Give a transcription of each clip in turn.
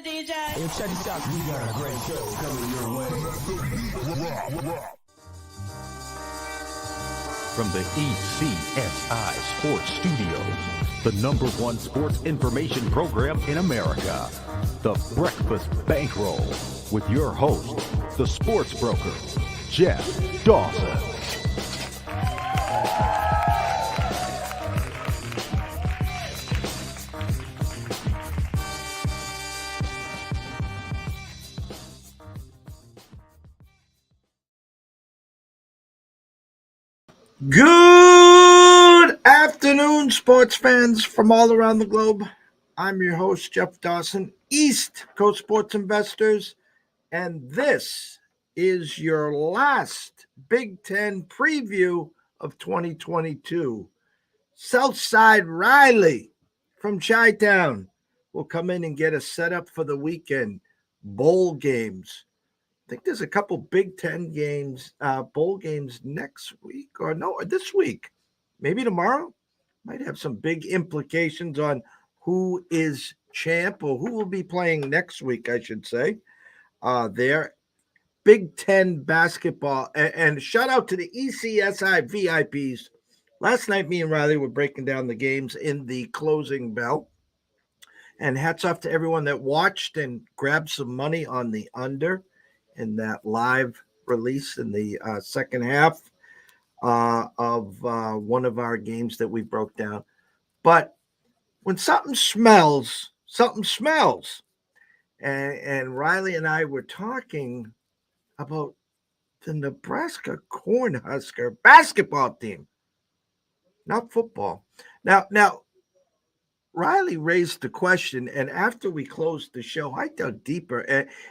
the DJ. Hey, check this out. We got a great show coming your way. From the ECSI Sports Studios, the #1 sports information program in America, the Breakfast Bankroll, with your host, the sports broker, Jeff Dawson. Good afternoon, sports fans from all around the globe. I'm your host, Jeff Dawson, East Coast Sports Investors, and this is your last Big Ten preview of 2022. Southside Riley from Chi-Town will come in and get us set up for the weekend. Bowl games. I think there's a couple Big Ten games, bowl games next week, or no, this week, maybe tomorrow. Might have some big implications on who is champ or who will be playing next week, I should say. There, Big Ten basketball, and shout out to the ECSI VIPs. Last night, me and Riley were breaking down the games in the closing bell, and hats off to everyone that watched and grabbed some money on the under in that live release in the second half of one of our games that we broke down. But when something smells. And Riley and I were talking about the Nebraska Cornhusker basketball team, not football. Now, Riley raised the question, and after we closed the show, I dug deeper.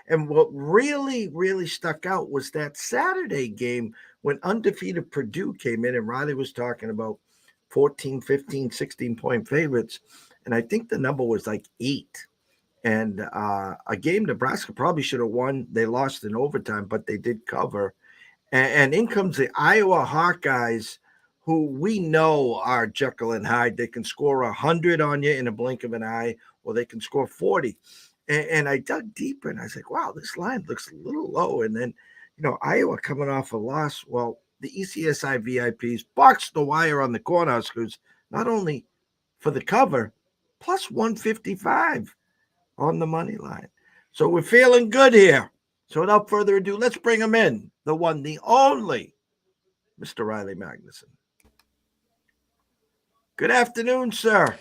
And what really stuck out was that Saturday game when undefeated Purdue came in, and Riley was talking about 14, 15, 16-point favorites. And I think the number was like 8. And a game Nebraska probably should have won. They lost in overtime, but they did cover. And in comes the Iowa Hawkeyes, who we know are Jekyll and Hyde. They can score 100 on you in a blink of an eye, or they can score 40. And I dug deeper, and I was like, wow, this line looks a little low. And then, Iowa coming off a loss. Well, the ECSI VIPs boxed the wire on the Cornhuskers, not only for the cover, plus 155 on the money line. So we're feeling good here. So without further ado, let's bring him in, the one, the only, Mr. Riley Magnuson. Good afternoon, sir.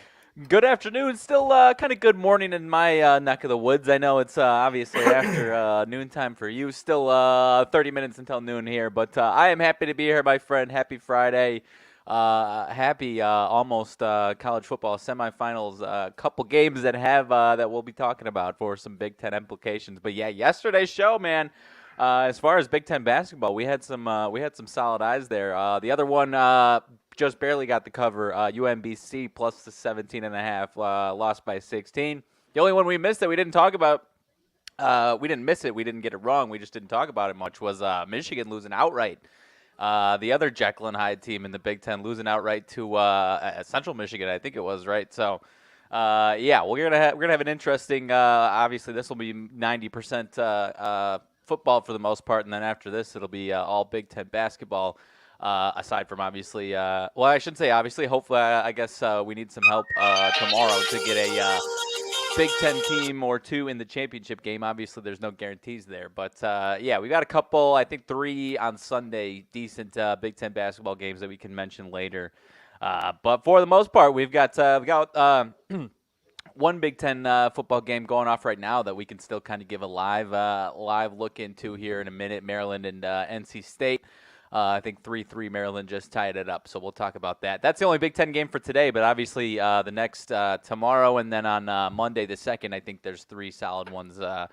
Good afternoon. Still kind of good morning in my neck of the woods. I know it's obviously after noontime for you. Still 30 minutes until noon here. But I am happy to be here, my friend. Happy Friday. Happy almost college football semifinals. A couple games that have that we'll be talking about for some Big Ten implications. But, yeah, yesterday's show, man. As far as Big Ten basketball, we had some solid eyes there. The other one just barely got the cover. UMBC plus the 17.5, lost by 16. The only one we missed that we didn't talk about, we didn't miss it, we didn't get it wrong, we just didn't talk about it much, was Michigan losing outright. The other Jekyll and Hyde team in the Big Ten losing outright to Central Michigan, I think it was, right? So, yeah, we're gonna have an interesting. Obviously, this will be 90% football for the most part, and then after this, it'll be all Big Ten basketball. Aside from obviously, well, I shouldn't say obviously. Hopefully, I guess we need some help tomorrow to get a Big Ten team or two in the championship game. Obviously, there's no guarantees there, but yeah, we got a couple. I think 3 on Sunday, decent Big Ten basketball games that we can mention later. But for the most part, we've got one Big Ten football game going off right now that we can still kind of give a live look into here in a minute. Maryland and NC State. I think 3-3 Maryland just tied it up, so we'll talk about that. That's the only Big Ten game for today, but obviously the next tomorrow and then on Monday the 2nd, I think there's 3 solid ones to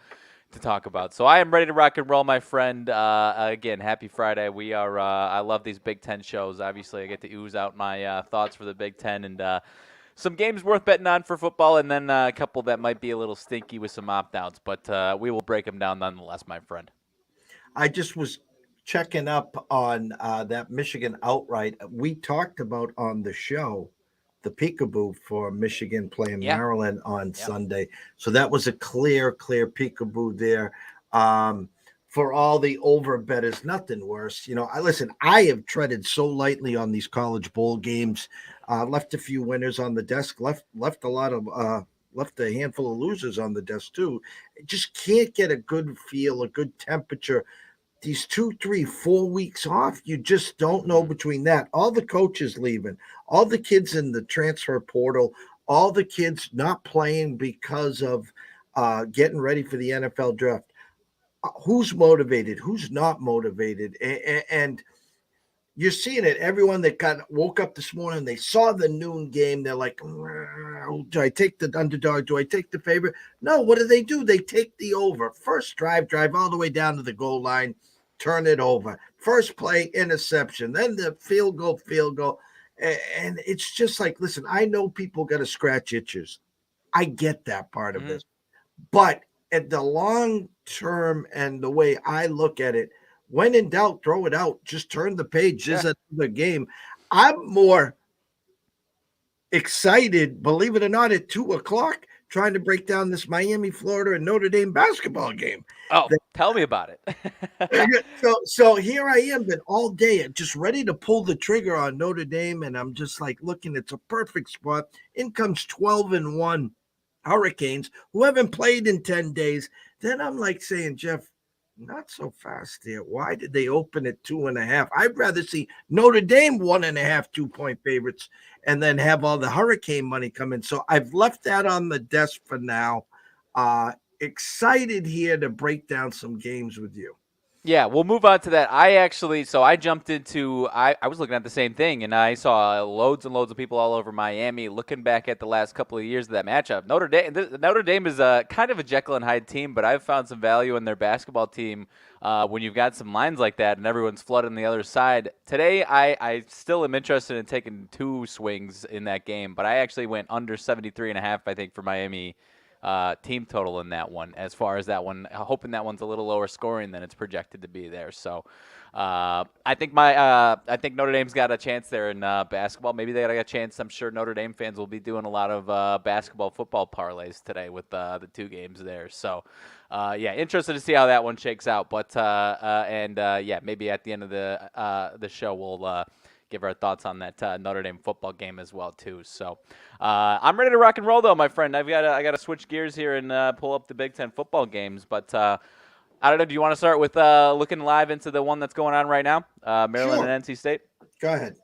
talk about. So I am ready to rock and roll, my friend. Again, happy Friday. We are. I love these Big Ten shows. Obviously, I get to ooze out my thoughts for the Big Ten and some games worth betting on for football, and then a couple that might be a little stinky with some opt-outs, but we will break them down nonetheless, my friend. I just was checking up on that Michigan outright. We talked about on the show the peekaboo for Michigan playing Yeah. Maryland on Sunday. So that was a clear peekaboo there. For all the over bettors, nothing worse. I have treaded so lightly on these college bowl games. Left a few winners on the desk. Left a lot of left a handful of losers on the desk too. Just can't get a good feel, a good temperature. These 2, 3, 4 weeks off, you just don't know between that. All the coaches leaving, all the kids in the transfer portal, all the kids not playing because of getting ready for the NFL draft. Who's motivated? Who's not motivated? And you're seeing it. Everyone that woke up this morning, they saw the noon game. They're like, do I take the underdog? Do I take the favorite? No, what do? They take the over. First drive all the way down to the goal line, turn it over. First play, interception. Then the field goal. And it's just like, listen, I know people got to scratch itches. I get that part of this. But at the long term and the way I look at it, when in doubt, throw it out. Just turn the page. This is another game. I'm more excited, believe it or not, at 2:00 trying to break down this Miami, Florida, and Notre Dame basketball game. Oh, tell me about it. So here I am, been all day, just ready to pull the trigger on Notre Dame, and I'm just like looking. It's a perfect spot. In comes 12-1 Hurricanes, who haven't played in 10 days. Then I'm like saying, Jeff, not so fast there. Why did they open at 2.5? I'd rather see Notre Dame 1.5, 2-point favorites, and then have all the Hurricane money come in. So I've left that on the desk for now. Excited here to break down some games with you. Yeah, we'll move on to that. I jumped into, I was looking at the same thing, and I saw loads and loads of people all over Miami looking back at the last couple of years of that matchup. Notre Dame is a kind of a Jekyll and Hyde team, but I've found some value in their basketball team when you've got some lines like that and everyone's flooding the other side. Today, I still am interested in taking 2 swings in that game, but I actually went under 73.5, I think, for Miami team total in that one, as far as that one, hoping that one's a little lower scoring than it's projected to be there. So I think Notre Dame's got a chance there in basketball. Maybe they got a chance. I'm sure Notre Dame fans will be doing a lot of basketball football parlays today with the 2 games there. So interested to see how that one shakes out. But maybe at the end of the show we'll give our thoughts on that Notre Dame football game as well too. So I'm ready to rock and roll though, my friend. I got to switch gears here and pull up the Big 10 football games. But I don't know. Do you want to start with looking live into the one that's going on right now, Maryland and NC State? Go ahead.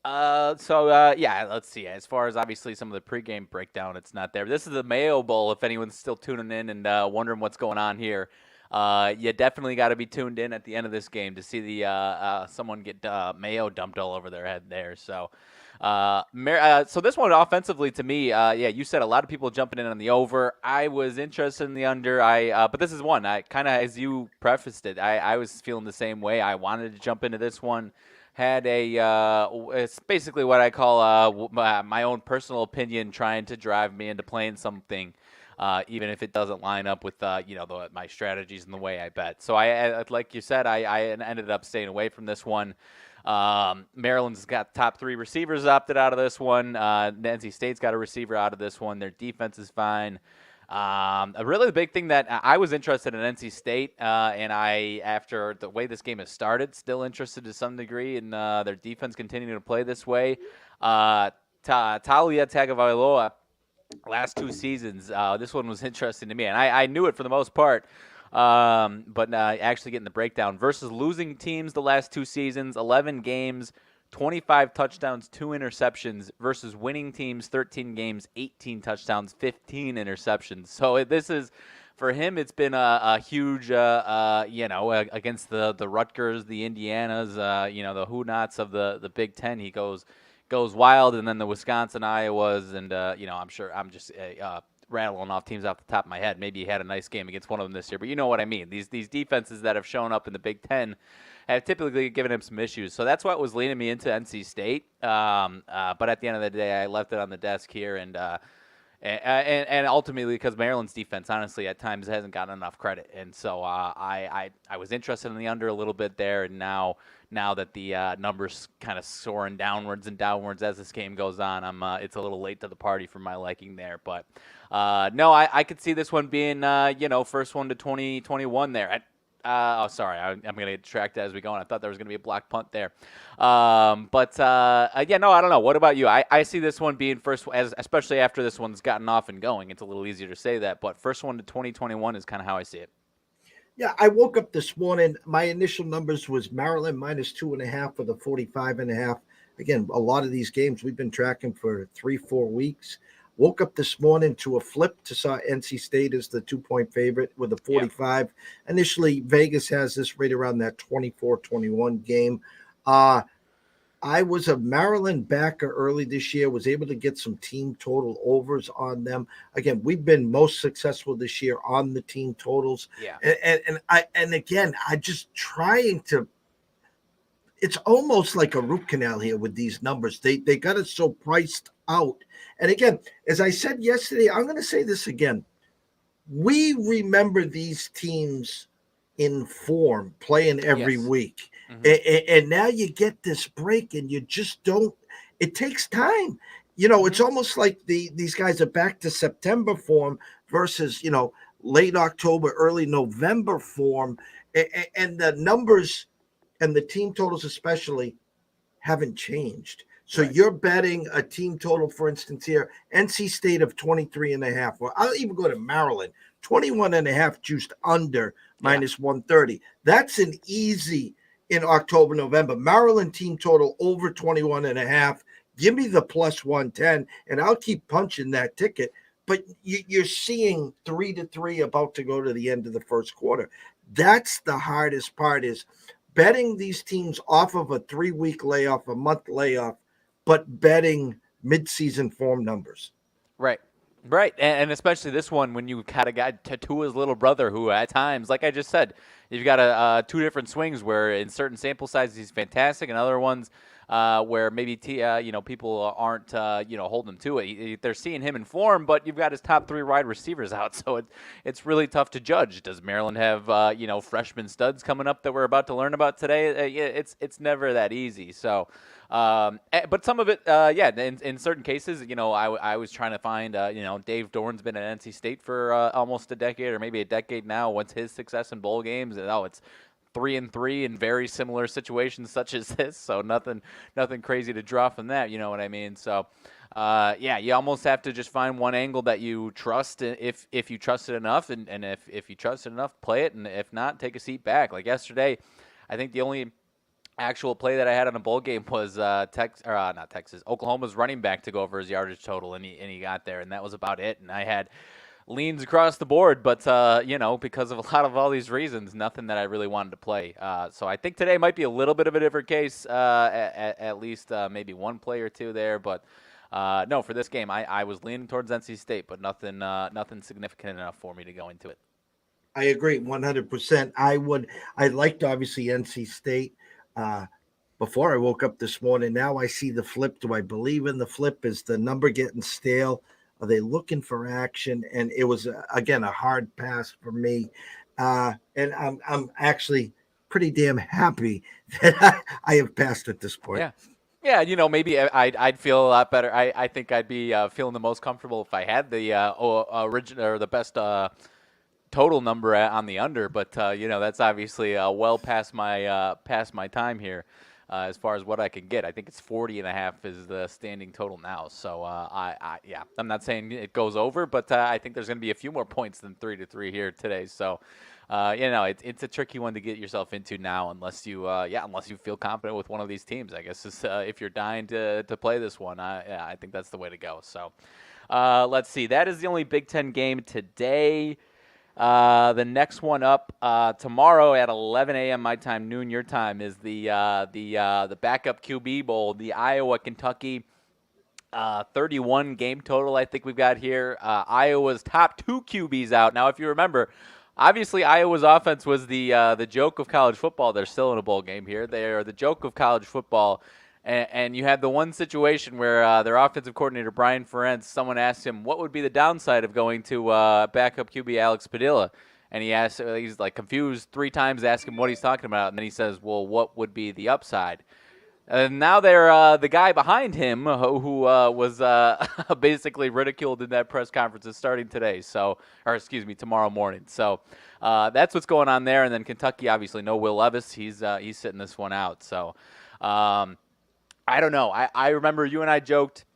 Let's see. As far as obviously some of the pregame breakdown, it's not there. This is the Mayo Bowl. If anyone's still tuning in and wondering what's going on here. You definitely got to be tuned in at the end of this game to see the someone get mayo dumped all over their head there. So, so this one offensively to me, you said a lot of people jumping in on the over. I was interested in the under. But this is one I kind of, as you prefaced it, I was feeling the same way. I wanted to jump into this one. Had it's basically what I call my own personal opinion trying to drive me into playing something. Even if it doesn't line up with my strategies and the way I bet. So I like you said, I ended up staying away from this one. Maryland's got top 3 receivers opted out of this one. NC State's got a receiver out of this one. Their defense is fine. Really the big thing that I was interested in NC State, and after the way this game has started, still interested to some degree in their defense continuing to play this way. Talia Tagovailoa, last 2 seasons, this one was interesting to me, and I knew it for the most part, but actually getting the breakdown. Versus losing teams the last 2 seasons, 11 games, 25 touchdowns, 2 interceptions, versus winning teams, 13 games, 18 touchdowns, 15 interceptions. So this is, for him, it's been a huge, against the Rutgers, the Indianas, the who-nots of the Big Ten. He goes wild, and then the Wisconsin, Iowas, and I'm sure I'm just rattling off teams off the top of my head. Maybe he had a nice game against one of them this year, but you know what I mean. These defenses that have shown up in the Big Ten have typically given him some issues. So that's what was leading me into NC State. But at the end of the day, I left it on the desk here, and And ultimately because Maryland's defense, honestly, at times hasn't gotten enough credit. And so I was interested in the under a little bit there, and now that the numbers kind of soaring downwards and downwards as this game goes on, it's a little late to the party for my liking there. But no, I could see this one being first one to 2021 there. Sorry, I'm going to get distracted as we go on. I thought there was going to be a block punt there. I don't know. What about you? I see this one being first, especially after this one's gotten off and going. It's a little easier to say that, but first one to 2021 is kind of how I see it. Yeah, I woke up this morning. My initial numbers was Maryland -2.5 for the 45.5. Again, a lot of these games we've been tracking for 3-4 weeks. Woke up this morning to a flip to saw NC State as the 2-point favorite with a 45. Yeah. Initially, Vegas has this right around that 24-21 game. I was a Maryland backer early this year, was able to get some team total overs on them. Again, we've been most successful this year on the team totals. Yeah. And again, I just trying to, it's almost like a root canal here with these numbers. They got it so priced out. And again, as I said yesterday, I'm going to say this again. We remember these teams in form playing every week. Mm-hmm. And now you get this break and you just don't, it takes time. It's almost like these guys are back to September form versus, late October, early November form. And the numbers and the team totals especially haven't changed. So You're betting a team total, for instance, here, NC State of 23.5. Or I'll even go to Maryland, 21.5 juiced under -130. That's an easy in October, November. Maryland team total over 21.5. Give me the +110, and I'll keep punching that ticket. But you're seeing 3-3 about to go to the end of the first quarter. That's the hardest part, is betting these teams off of a 3-week layoff, a month layoff, but betting midseason form numbers. Right. And especially this one when you kind of got Tatua's little brother, who at times, like I just said, you've got two different swings where in certain sample sizes he's fantastic, and other ones where maybe people aren't holding him to it. They're seeing him in form, but you've got his top 3 wide receivers out, so it's really tough to judge. Does Maryland have freshman studs coming up that we're about to learn about today? It's never that easy. So. But some of it, in certain cases, I was trying to find, Dave Dorn's been at NC State for almost a decade or maybe a decade now. What's his success in bowl games? And it's 3-3 in very similar situations such as this. So nothing crazy to draw from that. You know what I mean? So, you almost have to just find one angle that you trust if you trust it enough. And if you trust it enough, play it. And if not, take a seat back. Like yesterday, I think the only actual play that I had on a bowl game was Oklahoma's running back to go over his yardage total, and he got there, and that was about it. And I had leans across the board, but because of a lot of all these reasons, nothing that I really wanted to play. So I think today might be a little bit of a different case, at least maybe one play or two there. But no, for this game, I was leaning towards NC State, but nothing significant enough for me to go into it. I agree 100%. I liked obviously NC State. Before I woke up this morning. Now I see the flip. Do I believe in the flip? Is the number getting stale? Are they looking for action? And it was again a hard pass for me. And I'm actually pretty damn happy that I have passed at this point. Yeah, maybe I'd feel a lot better. I think I'd be feeling the most comfortable if I had the original or the best total number on the under, but that's obviously well past my time here as far as what I can get. I think it's 40.5 is the standing total now. So I'm not saying it goes over, but I think there's going to be a few more points than 3-3 here today. So it's a tricky one to get yourself into now, unless you feel confident with one of these teams. I guess if you're dying to play this one, I think that's the way to go. So let's see. That is the only Big Ten game today. The next one up tomorrow at 11 a.m. my time, noon your time, is the backup QB bowl, the Iowa-Kentucky 31 game total. I think we've got here. Iowa's top 2 QBs out. Now, if you remember, obviously Iowa's offense was the joke of college football. They're still in a bowl game here. They are the joke of college football. And you had the one situation where their offensive coordinator, Brian Ferentz, someone asked him what would be the downside of going to backup QB Alex Padilla. And he's like confused 3 times, asking what he's talking about. And then he says, well, what would be the upside? And now they're the guy behind him who was basically ridiculed in that press conference is starting today. Tomorrow morning. So that's what's going on there. And then Kentucky, obviously, no Will Levis. He's sitting this one out. So I don't know. I remember you and I joked,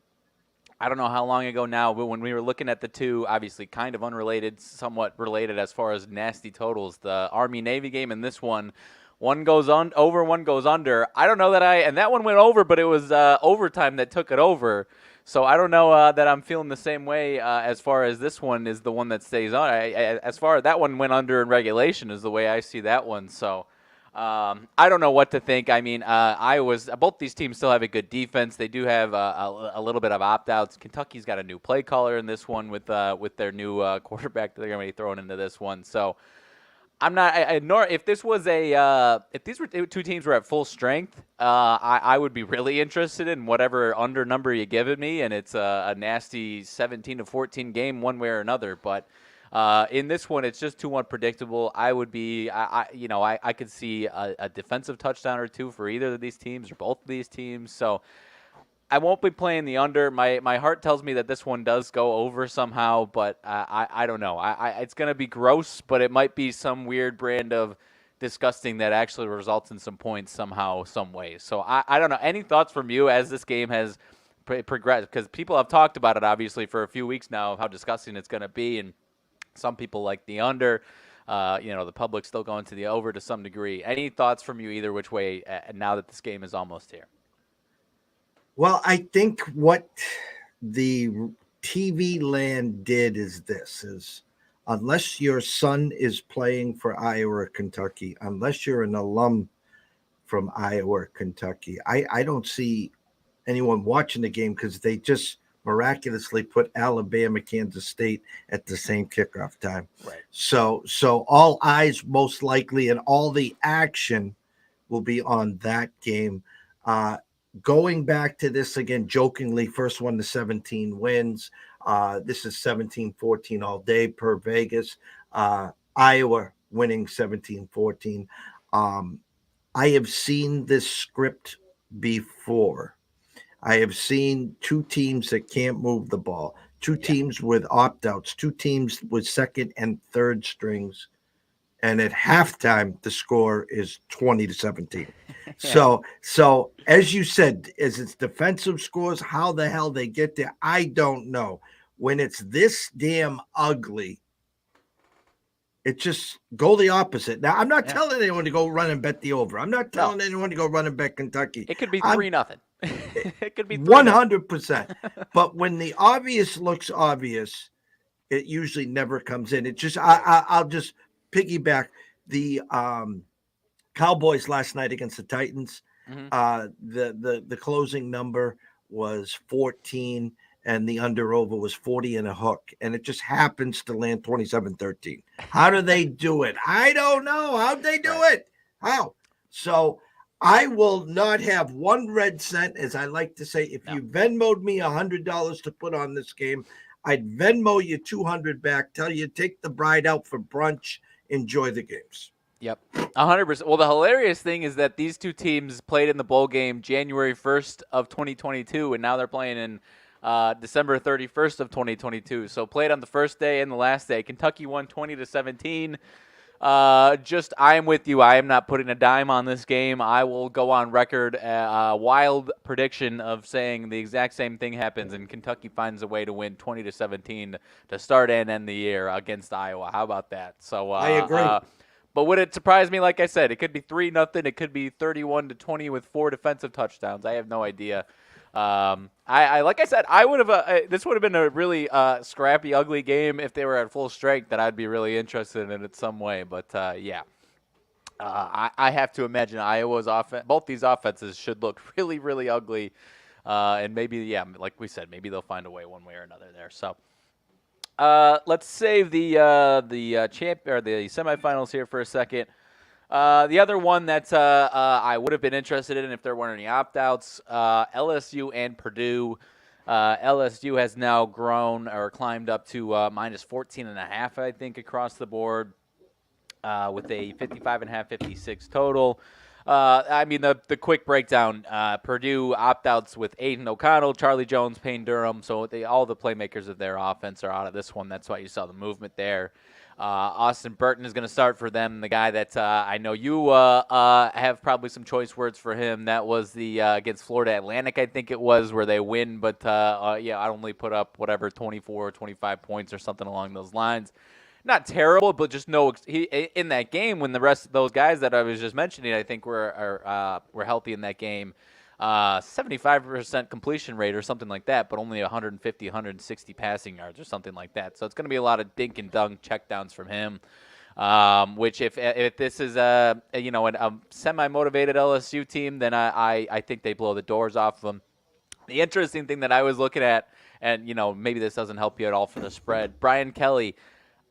I don't know how long ago now, but when we were looking at the two, obviously kind of unrelated, somewhat related as far as nasty totals, the Army-Navy game and this one goes over, one goes under. I don't know and that one went over, but it was overtime that took it over. So I don't know that I'm feeling the same way as far as this one is the one that stays on. As far as that one went under in regulation is the way I see that one. So I don't know what to think. I mean, both these teams still have a good defense. They do have a little bit of opt-outs. Kentucky's got a new play caller in this one with their new quarterback that they're going to be throwing into this one. So I'm not. If these two teams were at full strength, I would be really interested in whatever under number you give it me, and it's a nasty 17-14 game one way or another. But in this one, it's just too unpredictable. I could see a defensive touchdown or two for either of these teams or both of these teams. So I won't be playing the under. My heart tells me that this one does go over somehow, but I don't know. It's going to be gross, but it might be some weird brand of disgusting that actually results in some points somehow, some way. So I don't know. Any thoughts from you as this game has progressed? Because people have talked about it, obviously, for a few weeks now of how disgusting it's going to be, and some people like the under. The public's still going to the over to some degree. Any thoughts from you either which way now that this game is almost here? Well, I think what the TV land did is unless your son is playing for Iowa or Kentucky, unless you're an alum from Iowa or Kentucky, I don't see anyone watching the game because they just miraculously put Alabama, Kansas State at the same kickoff time. Right. So all eyes most likely and all the action will be on that game. Going back to this again, jokingly, first one to 17 wins. This is 17-14 all day per Vegas. Iowa winning 17-14. I have seen this script before. I have seen two teams that can't move the ball, two teams with opt-outs, two teams with second and third strings. And at halftime, the score is 20-17. So as you said, as it's defensive scores, how the hell they get there, I don't know. When it's this damn ugly, it just go the opposite. Now, I'm not telling anyone to go run and bet the over. I'm not telling anyone to go run and bet Kentucky. It could be 3-0. It could be 100%. But when the obvious looks obvious, it usually never comes in. It just I'll just piggyback the Cowboys last night against the Titans. Mm-hmm. The closing number was 14 and the under over was 40 and a hook, and it just happens to land 27-13. How do they do it? I don't know. How'd they do it? How? So I will not have one red cent, as I like to say. If you Venmo'd me $100 to put on this game, I'd Venmo you $200 back, tell you take the bride out for brunch, enjoy the games. Yep, 100%. Well, the hilarious thing is that these two teams played in the bowl game January 1st of 2022, and now they're playing in December 31st of 2022. So played on the first day and the last day. Kentucky won 20-17. I am with you. I am not putting a dime on this game. I will go on record a wild prediction of saying the exact same thing happens and Kentucky finds a way to win 20-17 to start and end the year against Iowa. How about that? So I agree. But would it surprise me? Like I said, it could be 3-0. It could be 31-20 with 4 defensive touchdowns. I have no idea. Like I said, I would have. This would have been a really scrappy, ugly game if they were at full strength. That I'd be really interested in it some way. But I have to imagine Iowa's offense. Both these offenses should look really, really ugly. And maybe, like we said, maybe they'll find a way one way or another there. So let's save the champ or the semifinals here for a second. The other one that I would have been interested in if there weren't any opt-outs, LSU and Purdue. LSU has now grown or climbed up to minus 14.5, I think, across the board with a 55.5, 56 total. I mean, the quick breakdown, Purdue opt-outs with Aiden O'Connell, Charlie Jones, Payne Durham. So all the playmakers of their offense are out of this one. That's why you saw the movement there. Austin Burton is going to start for them, the guy that I know you have probably some choice words for him. That was the against Florida Atlantic, I think it was, where they win. But, yeah, I only put up whatever, 24 or 25 points or something along those lines. Not terrible, but just in that game when the rest of those guys that I was just mentioning, I think were healthy in that game. 75% completion rate or something like that, but only 150, 160 passing yards or something like that. So it's going to be a lot of dink and dunk checkdowns from him. Which if this is a semi-motivated LSU team, then I think they blow the doors off them. The interesting thing that I was looking at, and maybe this doesn't help you at all for the spread, Brian Kelly.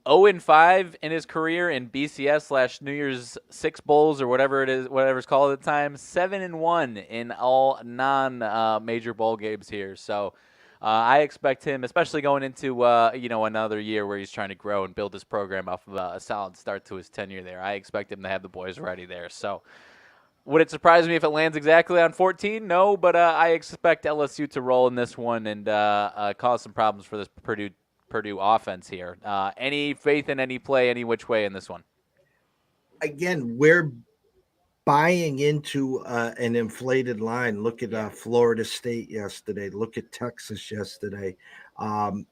0-5 in his career in BCS / New Year's Six Bowls or whatever it is, whatever it's called at the time. 7-1 in all non-major bowl games here. So I expect him, especially going into another year where he's trying to grow and build his program off of a solid start to his tenure there. I expect him to have the boys ready there. So would it surprise me if it lands exactly on 14? No, but I expect LSU to roll in this one and cause some problems for this Purdue offense here. Any faith in any play, any which way in this one? Again, we're buying into an inflated line. Look at Florida State yesterday. Look at Texas yesterday. The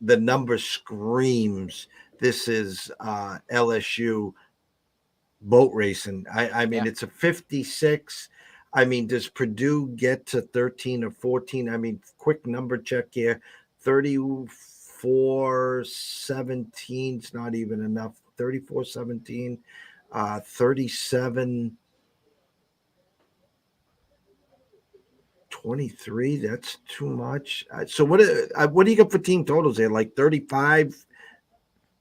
number screams this is LSU boat racing. I mean, It's a 56. I mean, does Purdue get to 13 or 14? I mean, quick number check here. 34-17 is not even enough. 34-17, 37-23. That's too much. So what do you got for team totals there? Like 35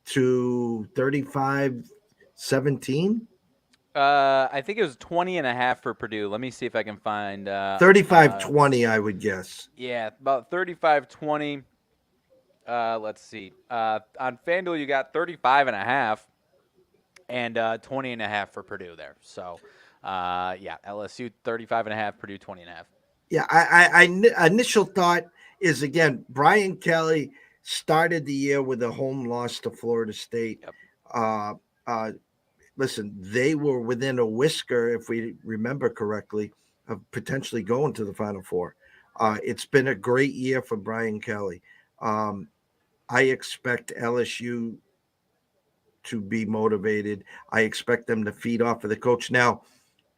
to 35-17? I think it was 20.5 for Purdue. Let me see if I can find 35-20, I would guess. Yeah, about 35-20. Let's see. On FanDuel, you got 35.5 and 20.5 for Purdue there. So, LSU 35.5, Purdue 20.5. Yeah, I initial thought is, again, Brian Kelly started the year with a home loss to Florida State. Yep. Listen, they were within a whisker, if we remember correctly, of potentially going to the Final Four. It's been a great year for Brian Kelly. I expect LSU to be motivated. I expect them to feed off of the coach. Now,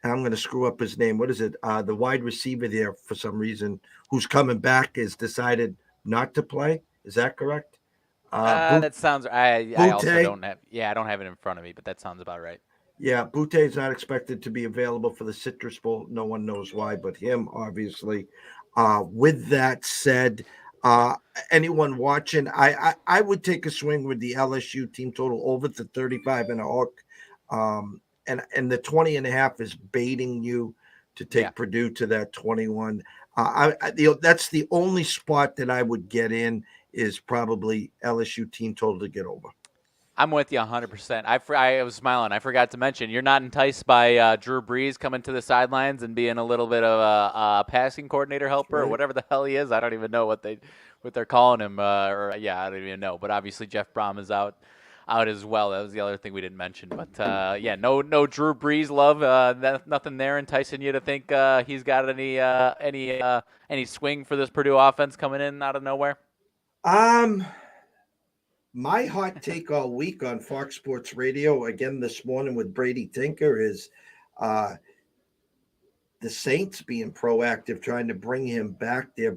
I'm going to screw up his name. What is it? The wide receiver there, for some reason, who's coming back, has decided not to play. Is that correct? That sounds. I also don't have. Yeah, I don't have it in front of me, but that sounds about right. Yeah, Butte is not expected to be available for the Citrus Bowl. No one knows why, but him, obviously. With that said, anyone watching, I would take a swing with the LSU team total over the 35 and a hook. And the 20.5 is baiting you to take Purdue to that 21. That's the only spot that I would get in, is probably LSU team total to get over. I'm with you 100%. I was smiling. I forgot to mention, you're not enticed by Drew Brees coming to the sidelines and being a little bit of a passing coordinator helper or whatever the hell he is. I don't even know what they're calling him. I don't even know. But obviously Jeff Brom is out as well. That was the other thing we didn't mention. But no Drew Brees love. Nothing there enticing you to think he's got any swing for this Purdue offense coming in out of nowhere. My hot take all week on Fox Sports Radio, again this morning with Brady Tinker, is the Saints being proactive, trying to bring him back there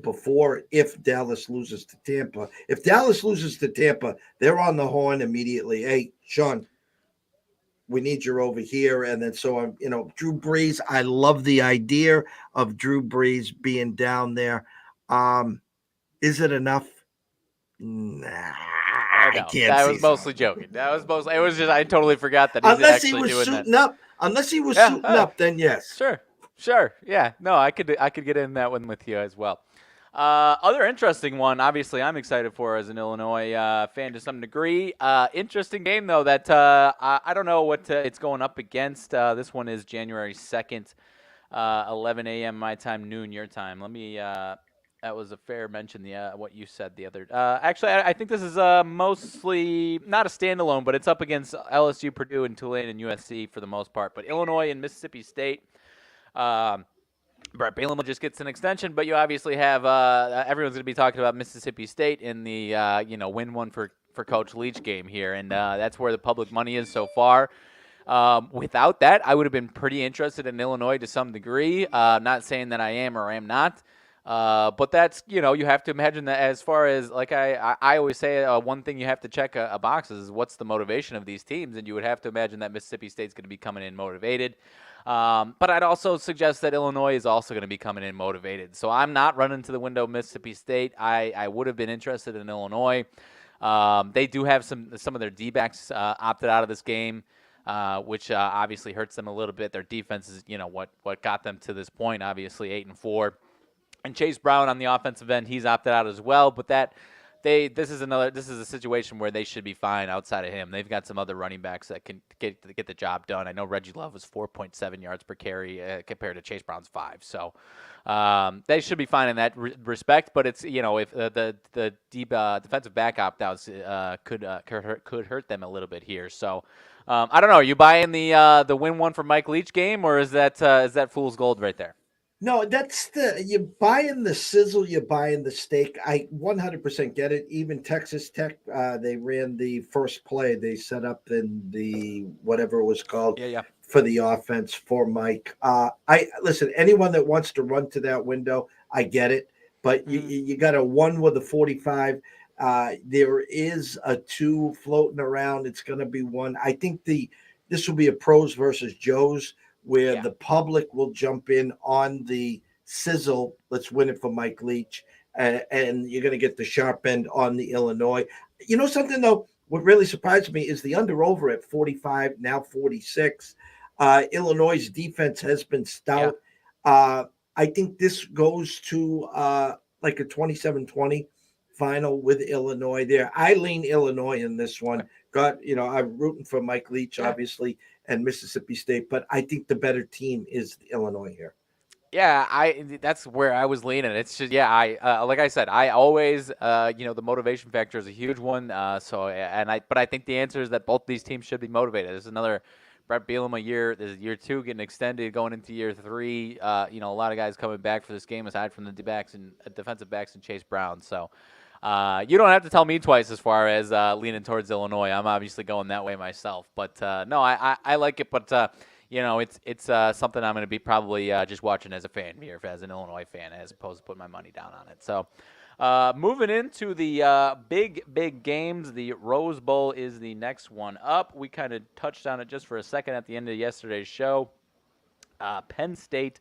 if Dallas loses to Tampa. If Dallas loses to Tampa, they're on the horn immediately. Hey, Sean, we need you over here. And then Drew Brees, I love the idea of Drew Brees being down there. Is it enough? Nah. I I know. can't I see was mostly so. joking. That was mostly. It was just I totally forgot that he's Unless he actually was doing that. suiting up. Unless he was Yeah. suiting up, then yes. Sure. Yeah. No, I could get in that one with you as well. Other interesting one, obviously, I'm excited for as an Illinois fan to some degree. Interesting game though that I don't know what it's going up against. This one is January 2nd, 11 a.m. my time, noon your time. Let me. That was a fair mention. What you said the other. Actually, I think this is mostly not a standalone, but it's up against LSU, Purdue, and Tulane and USC for the most part. But Illinois and Mississippi State. Brett Bielema just gets an extension, but you obviously have everyone's going to be talking about Mississippi State in the win one for Coach Leach game here, and that's where the public money is so far. Without that, I would have been pretty interested in Illinois to some degree. Not saying that I am or am not, but that's you have to imagine that as far as like I always say, one thing you have to check a box is what's the motivation of these teams, and you would have to imagine that Mississippi State's going to be coming in motivated. But I'd also suggest that Illinois is also going to be coming in motivated. So I'm not running to the window Mississippi State. I would have been interested in Illinois. They do have some of their D-backs opted out of this game, which obviously hurts them a little bit. Their defense is, what got them to this point, obviously 8-4. And Chase Brown on the offensive end, he's opted out as well. But this is a situation where they should be fine outside of him. They've got some other running backs that can get the job done. I know Reggie Love was 4.7 yards per carry compared to Chase Brown's 5. So they should be fine in that respect. But it's if the deep defensive back opt-outs could hurt them a little bit here. So I don't know. Are you buying the win one for Mike Leach game, or is that fool's gold right there? No, that's you buying the sizzle, you buying the steak. I 100% get it. Even Texas Tech, they ran the first play. They set up in the whatever it was called for the offense for Mike. I listen. Anyone that wants to run to that window, I get it. But you got a 1 with a 45. There is a 2 floating around. It's going to be 1. I think this will be a pros versus Joes, where the public will jump in on the sizzle. Let's win it for Mike Leach. And you're going to get the sharp end on the Illinois. You know something, though? What really surprised me is the under-over at 45, now 46. Illinois' defense has been stout. Yeah. I think this goes to like a 27-20 final with Illinois there. I lean Illinois in this one. I'm rooting for Mike Leach, obviously, and Mississippi State, but I think the better team is Illinois here. Yeah, that's where I was leaning. It's just like I said, I always the motivation factor is a huge one. But I think the answer is that both these teams should be motivated. There's another Brett Bielema year. This is year 2 getting extended, going into year 3. A lot of guys coming back for this game aside from the defensive backs and Chase Brown. So. You don't have to tell me twice as far as leaning towards Illinois. I'm obviously going that way myself. But no, I like it. But it's something I'm going to be probably just watching as a fan here, as an Illinois fan, as opposed to putting my money down on it. So moving into the big games, the Rose Bowl is the next one up. We kind of touched on it just for a second at the end of yesterday's show. Penn State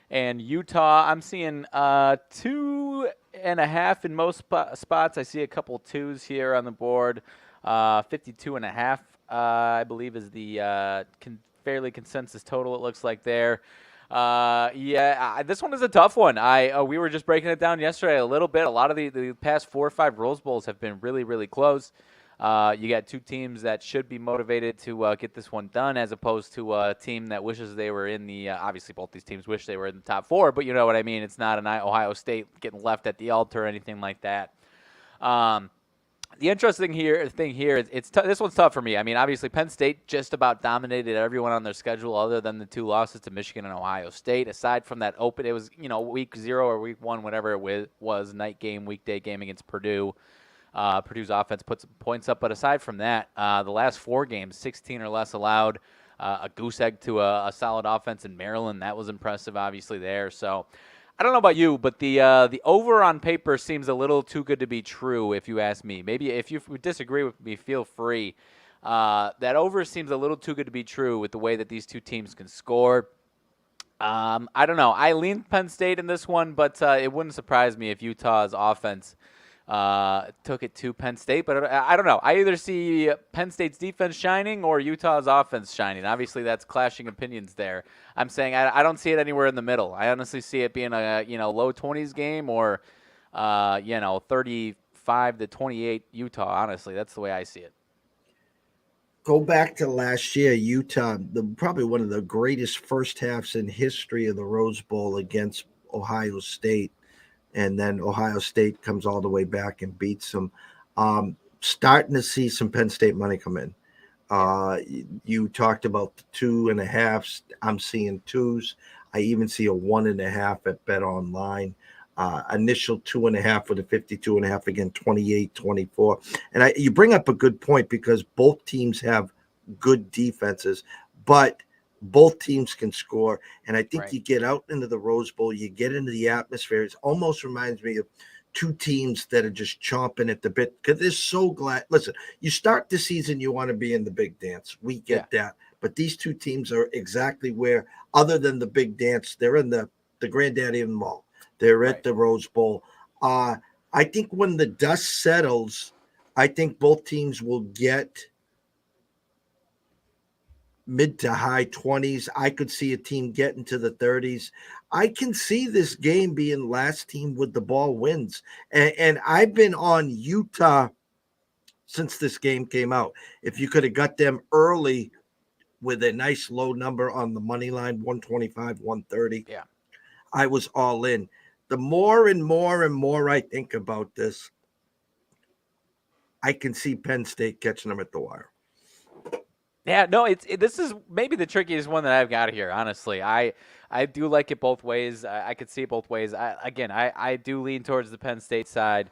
and Utah, I'm seeing 2.5 in most spots. I see a couple 2s here on the board. 52.5, I believe, is the fairly consensus total. It looks like there. This one is a tough one. We were just breaking it down yesterday a little bit. A lot of the past 4 or 5 Rose Bowls have been really, really close. You got 2 teams that should be motivated to get this one done, as opposed to a team that wishes they were in the. Obviously, both these teams wish they were in the top 4, but you know what I mean. It's not an Ohio State getting left at the altar or anything like that. The interesting thing here is this one's tough for me. I mean, obviously, Penn State just about dominated everyone on their schedule, other than the 2 losses to Michigan and Ohio State. Aside from that open, it was week 0 or week 1, whatever it was, night game, weekday game against Purdue. Purdue's offense put some points up, but aside from that, the last 4 games, 16 or less allowed, a goose egg to a solid offense in Maryland. That was impressive, obviously, there. So I don't know about you, but the over on paper seems a little too good to be true, if you ask me. Maybe if you disagree with me, feel free. That over seems a little too good to be true with the way that these 2 teams can score. I don't know. I lean Penn State in this one, but it wouldn't surprise me if Utah's offense took it to Penn State. But I don't know. I either see Penn State's defense shining or Utah's offense shining. Obviously, that's clashing opinions there. I'm saying I don't see it anywhere in the middle. I honestly see it being a low 20s game or 35-28 Utah. Honestly, that's the way I see it. Go back to last year, Utah, probably one of the greatest first halves in history of the Rose Bowl against Ohio State. And then Ohio State comes all the way back and beats them. Starting to see some Penn State money come in. You talked about the 2.5s. I'm seeing 2s. I even see a 1.5 at Bet Online. Initial 2.5 with a 52.5, again 28-24. And you bring up a good point because both teams have good defenses, but both teams can score. And I think you get out into the Rose Bowl, you get into the atmosphere. It almost reminds me of two teams that are just chomping at the bit because they're so glad. Listen, you start the season, you want to be in the big dance. We get that. But these two teams are exactly where, other than the big dance, they're in the granddaddy of them all. They're at the Rose Bowl. I think when the dust settles, I think both teams will get mid to high 20s. I could see a team getting to the 30s. I can see this game being last team with the ball wins. And I've been on Utah since this game came out. If you could have got them early with a nice low number on the money line, 125, 130, I was all in. The more and more I think about this, I can see Penn State catching them at the wire. Yeah, no, this is maybe the trickiest one that I've got here, honestly. I do like it both ways. I could see it both ways. I do lean towards the Penn State side.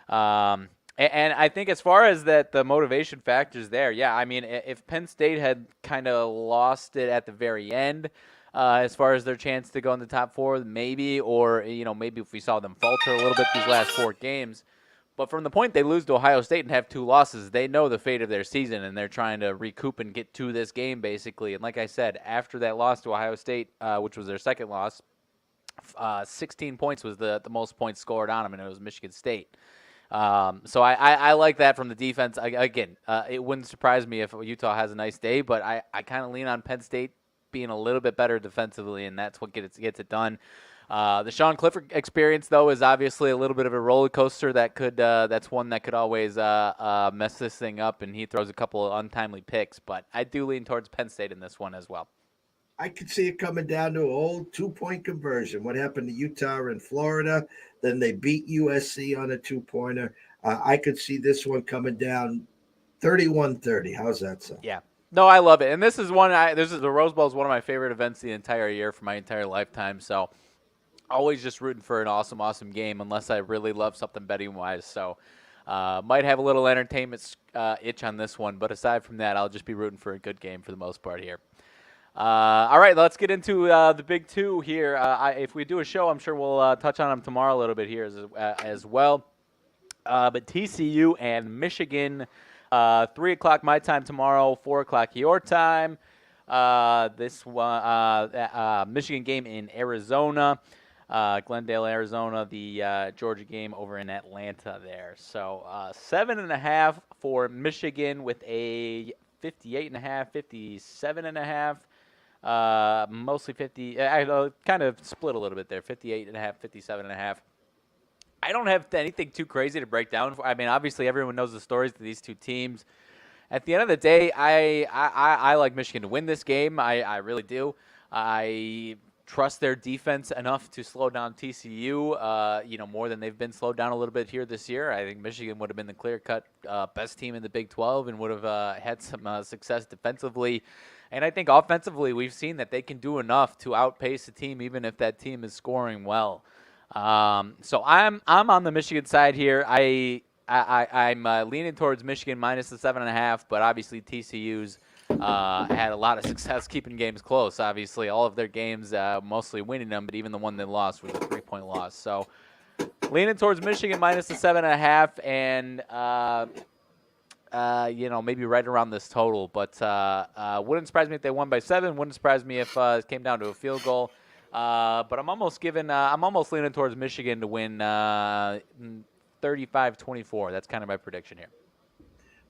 And I think as far as that, the motivation factors there, I mean, if Penn State had kind of lost it at the very end, as far as their chance to go in the top 4, maybe, or, maybe if we saw them falter a little bit these last 4 games. But from the point they lose to Ohio State and have 2 losses, they know the fate of their season, and they're trying to recoup and get to this game, basically. And like I said, after that loss to Ohio State, which was their second loss, 16 points was the most points scored on them, and it was Michigan State. So I like that from the defense. Again, it wouldn't surprise me if Utah has a nice day, but I kind of lean on Penn State being a little bit better defensively, and that's what gets it done. The Sean Clifford experience, though, is obviously a little bit of a roller coaster. That's one that could always mess this thing up, and he throws a couple of untimely picks. But I do lean towards Penn State in this one as well. I could see it coming down to an old 2-point conversion. What happened to Utah and Florida? Then they beat USC on a 2-pointer. I could see this one coming down 31-30. How's that sound? Yeah. No, I love it. And this is the Rose Bowl is one of my favorite events the entire year for my entire lifetime. So always just rooting for an awesome, awesome game unless I really love something betting-wise. So might have a little entertainment itch on this one. But aside from that, I'll just be rooting for a good game for the most part here. All right, let's get into the big 2 here. If we do a show, I'm sure we'll touch on them tomorrow a little bit here as well. But TCU and Michigan, 3 o'clock my time tomorrow, 4 o'clock your time. This one, Michigan game in Arizona, Glendale, Arizona. The Georgia game over in Atlanta there. So 7.5 for Michigan with a 58.5, 57.5. Mostly 50. I kind of split a little bit there. 58.5, 57.5. I don't have anything too crazy to break down. I mean, obviously everyone knows the stories of these two teams. At the end of the day, I like Michigan to win this game. I really do. I trust their defense enough to slow down TCU, more than they've been slowed down a little bit here this year. I think Michigan would have been the clear-cut best team in the Big 12 and would have had some success defensively. And I think offensively, we've seen that they can do enough to outpace a team, even if that team is scoring well. So I'm on the Michigan side here. I'm leaning towards Michigan minus the 7.5, but obviously TCU's had a lot of success keeping games close. Obviously, all of their games mostly winning them, but even the one they lost was a 3-point loss. So leaning towards Michigan minus the 7.5, and maybe right around this total. But wouldn't surprise me if they won by 7. Wouldn't surprise me if it came down to a field goal. But I'm almost leaning towards Michigan to win 35-24. That's kind of my prediction here.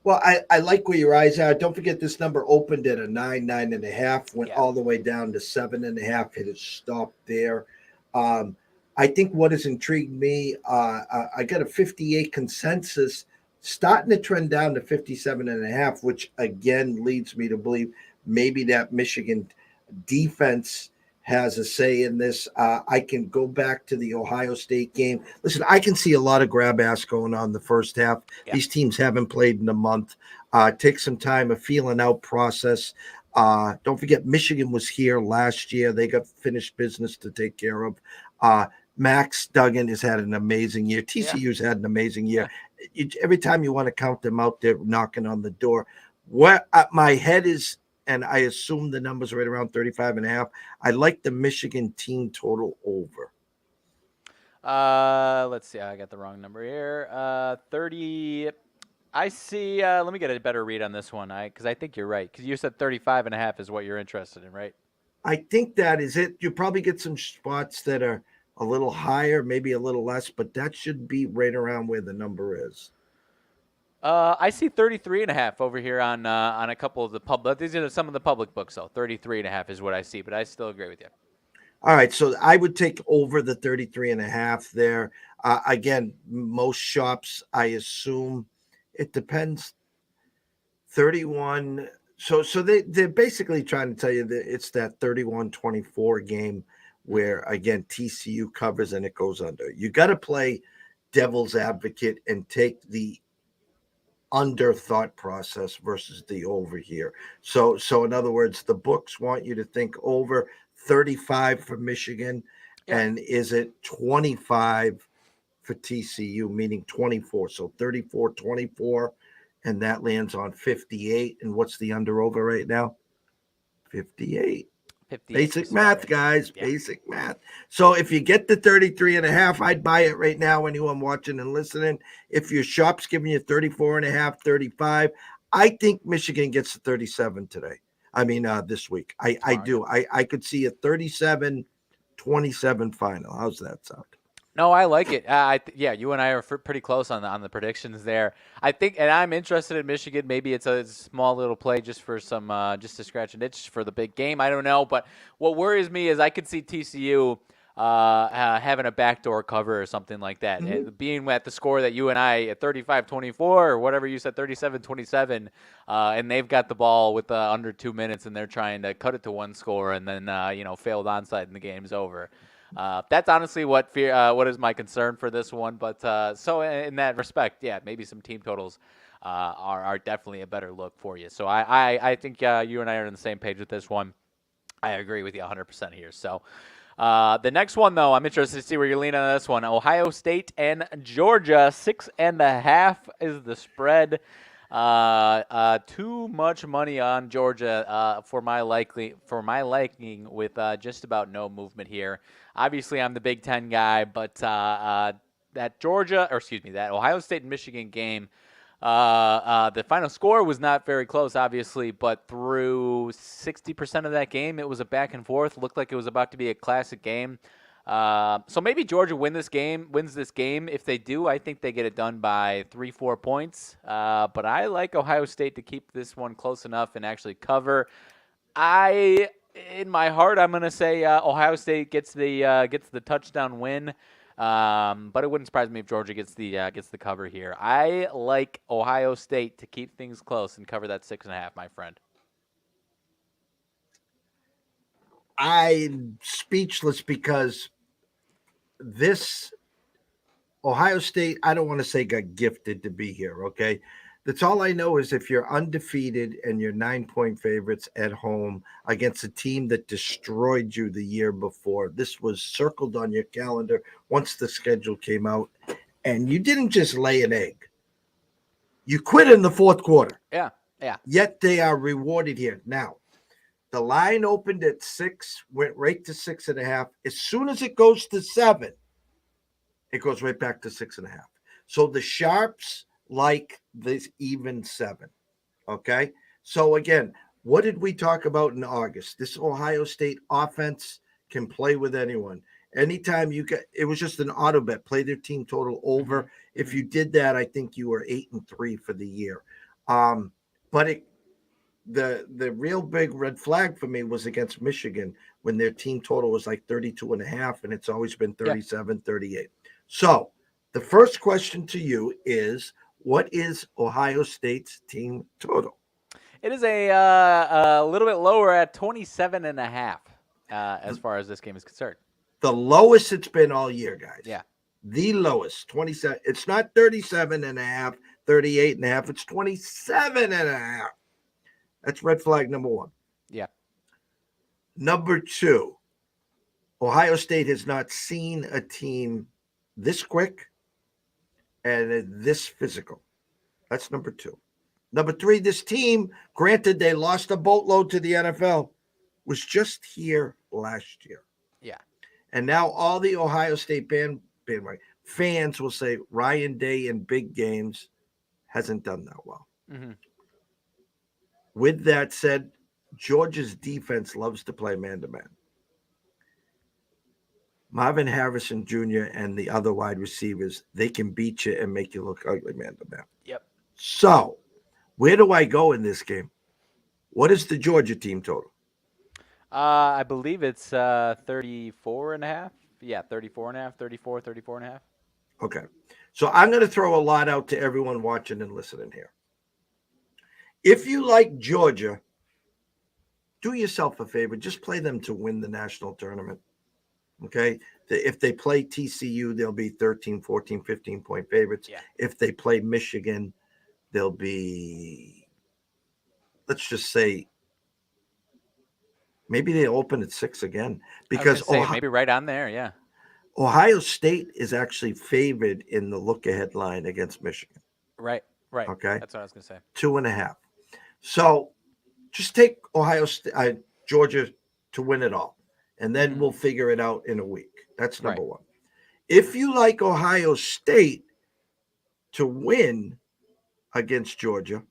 Well, I like where your eyes are. Don't forget this number opened at a 9.5, went all the way down to 7.5, hit a stop there. I think what has intrigued me, I got a 58 consensus, starting to trend down to 57.5, which again leads me to believe maybe that Michigan defense has a say in this. I can go back to the Ohio State game. Listen, I can see a lot of grab ass going on the first half. Yeah. These teams haven't played in a month. Take some time, a feeling out process. Don't forget, Michigan was here last year. They got finished business to take care of. Max Duggan has had an amazing year. TCU's had an amazing year. Every time you want to count them out, they're knocking on the door. What my head is, and I assume the number's right around 35.5. I like the Michigan team total over. Let's see. I got the wrong number here. 30. I see. Let me get a better read on this one. Because I think you're right. Because you said 35.5 is what you're interested in, right? I think that is it. You probably get some spots that are a little higher, maybe a little less, but that should be right around where the number is. I see 33.5 over here on a couple of the public. These are some of the public books, though. 33.5 is what I see, but I still agree with you. All right, so I would take over the 33.5 there. Again, most shops, I assume, it depends. 31. So they're basically trying to tell you that it's that 31-24 game where, again, TCU covers and it goes under. You got to play devil's advocate and take the under thought process versus the over here. So in other words, the books want you to think over 35 for Michigan, and is it 25 for TCU, meaning 24. So 34-24, and that lands on 58. And what's the under over right now? 58. Basic math, guys. Yeah. Basic math. So if you get the 33.5, I'd buy it right now. Anyone watching and listening, if your shop's giving you 34.5, 35, I think Michigan gets to 37 today. I mean, this week. I do. I could see a 37-27 final. How's that sound? No, I like it. Yeah, you and I are pretty close on the predictions there. I think, and I'm interested in Michigan. Maybe it's a small little play just for some, just to scratch an itch for the big game. I don't know, but what worries me is I could see TCU having a backdoor cover or something like that. Mm-hmm. Being at the score that you and I at 35-24 or whatever you said, 37-27, and they've got the ball with under 2 minutes and they're trying to cut it to one score and then failed onside and the game's over. That's honestly what is my concern for this one. But so in that respect, yeah, maybe some team totals are definitely a better look for you. So I think you and I are on the same page with this one. I agree with you 100% here. So the next one, though, I'm interested to see where you're leaning on this one. Ohio State and Georgia, 6.5 is the spread. Too much money on Georgia for my liking with just about no movement here. Obviously, I'm the Big Ten guy, but that Ohio State and Michigan game, the final score was not very close, obviously, but through 60% of that game, it was a back and forth. Looked like it was about to be a classic game. So maybe Georgia wins this game. If they do, I think they get it done by 3-4 points. But I like Ohio State to keep this one close enough and actually cover. In my heart, I'm going to say Ohio State gets the touchdown win. But it wouldn't surprise me if Georgia gets the cover here. I like Ohio State to keep things close and cover that 6.5, my friend. I'm speechless because this Ohio State, I don't want to say got gifted to be here, okay? That's all I know is if you're undefeated and you're 9-point favorites at home against a team that destroyed you the year before, this was circled on your calendar once the schedule came out, and you didn't just lay an egg. You quit in the fourth quarter. Yeah. Yet they are rewarded here. Now, the line opened at 6, went right to 6.5. As soon as it goes to 7, it goes right back to 6.5. So the sharps like this even 7. Okay. So again, what did we talk about in August? This Ohio State offense can play with anyone. Anytime you get, it was just an auto bet. Play their team total over. Mhm. If you did that, I think you were 8-3 for the year. But the real big red flag for me was against Michigan when their team total was like 32.5, and it's always been 37, 38. So the first question to you is, what is Ohio State's team total? It is a little bit lower at 27.5 as far as this game is concerned. The lowest it's been all year, guys. Yeah. The lowest, 27. It's not 37.5, 38.5. It's 27.5. That's red flag number one. Yeah. Number two, Ohio State has not seen a team this quick and this physical. That's number two. Number three, this team, granted they lost a boatload to the NFL, was just here last year. Yeah. And now all the Ohio State fans will say Ryan Day in big games hasn't done that well. Mm-hmm. With that said, Georgia's defense loves to play man-to-man. Marvin Harrison Jr. and the other wide receivers, they can beat you and make you look ugly man-to-man. Yep. So, where do I go in this game? What is the Georgia team total? I believe it's 34.5. Yeah, 34.5, 34, 34.5. Okay. So I'm going to throw a lot out to everyone watching and listening here. If you like Georgia, do yourself a favor. Just play them to win the national tournament. Okay? If they play TCU, they'll be 13, 14, 15-point favorites. Yeah. If they play Michigan, they'll be, let's just say, maybe they open at 6 again. Because maybe right on there, yeah. Ohio State is actually favored in the look-ahead line against Michigan. Right. Okay. That's what I was going to say. 2.5. So just take Georgia to win it all, and then we'll figure it out in a week. That's number one. If you like Ohio State to win against Georgia,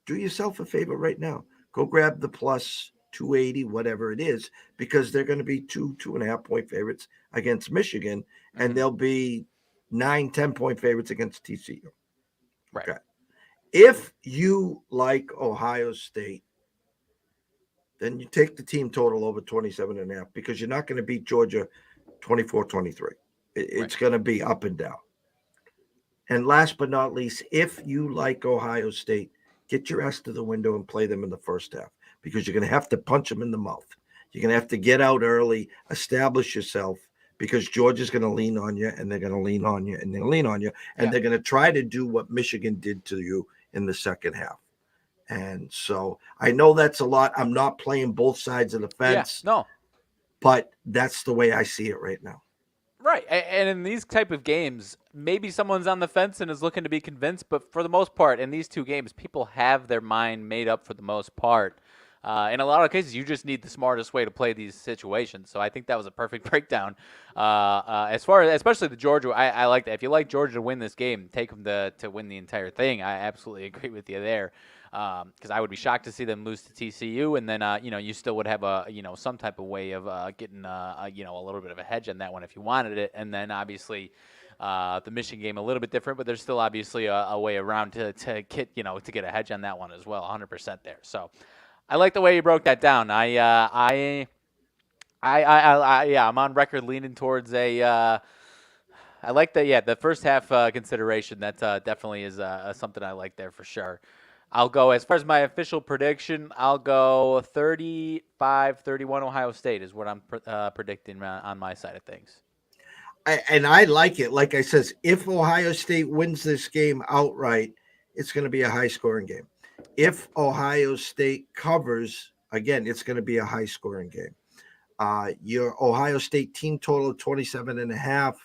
do yourself a favor right now. Go grab the plus 280, whatever it is, because they're going to be 2.5-point favorites against Michigan, and they'll be 9, 10-point favorites against TCU. Right. Okay. If you like Ohio State, then you take the team total over 27.5 because you're not going to beat Georgia 24-23. It's going to be up and down. And last but not least, if you like Ohio State, get your ass to the window and play them in the first half because you're going to have to punch them in the mouth. You're going to have to get out early, establish yourself, because Georgia's going to lean on you, and they're going to lean on you, and they're going to lean on you, and they're going to try to do what Michigan did to you in the second half. And so I know that's a lot. I'm not playing both sides of the fence. Yeah, no. But that's the way I see it right now. Right. And in these type of games, maybe someone's on the fence and is looking to be convinced, but for the most part, in these two games, people have their mind made up for the most part. In a lot of cases, you just need the smartest way to play these situations. So I think that was a perfect breakdown. As far as, especially the Georgia, I like that. If you like Georgia to win this game, take them to win the entire thing. I absolutely agree with you there. Because I would be shocked to see them lose to TCU, and then you still would have some type of way of getting a little bit of a hedge on that one if you wanted it, and then obviously the Michigan game a little bit different, but there's still obviously a way around to get to get a hedge on that one as well, 100% there. So I like the way you broke that down. I'm on record leaning towards a. I like the first half consideration. That definitely is something I like there for sure. I'll go, as far as my official prediction, I'll go 35-31 Ohio State is what I'm predicting on my side of things. And I like it. Like I says, if Ohio State wins this game outright, it's going to be a high-scoring game. If Ohio State covers, again, it's going to be a high-scoring game. Your Ohio State team total of 27.5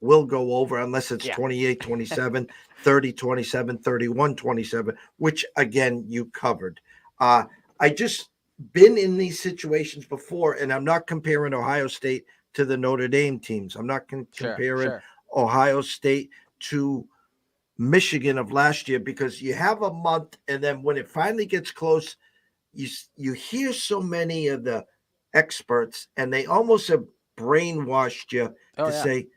will go over unless it's 28-27, 30-27, 31-27, which, again, you covered. I just been in these situations before, and I'm not comparing Ohio State to the Notre Dame teams. I'm not comparing Ohio State to Michigan of last year because you have a month, and then when it finally gets close, you hear so many of the experts, and they almost have brainwashed you to yeah. say,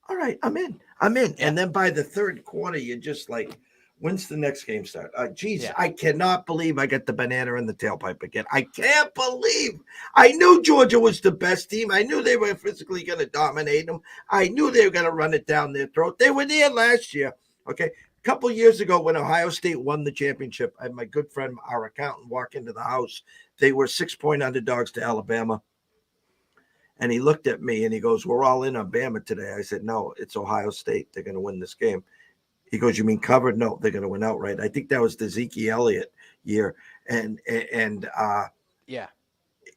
all right, I'm in. Yeah. And then by the third quarter, you're just like, when's the next game start? Geez, Yeah. I cannot believe I got the banana in the tailpipe again. I can't believe. I knew Georgia was the best team. I knew they were physically going to dominate them. I knew they were going to run it down their throat. They were there last year. Okay. A couple years ago when Ohio State won the championship, I had my good friend, our accountant, walk into the house. They were 6-point underdogs to Alabama. And he looked at me and he goes, we're all in on Bama today. I said, no, it's Ohio State. They're going to win this game. He goes, you mean covered? No, they're going to win outright. I think that was the Zeke Elliott year. And Yeah.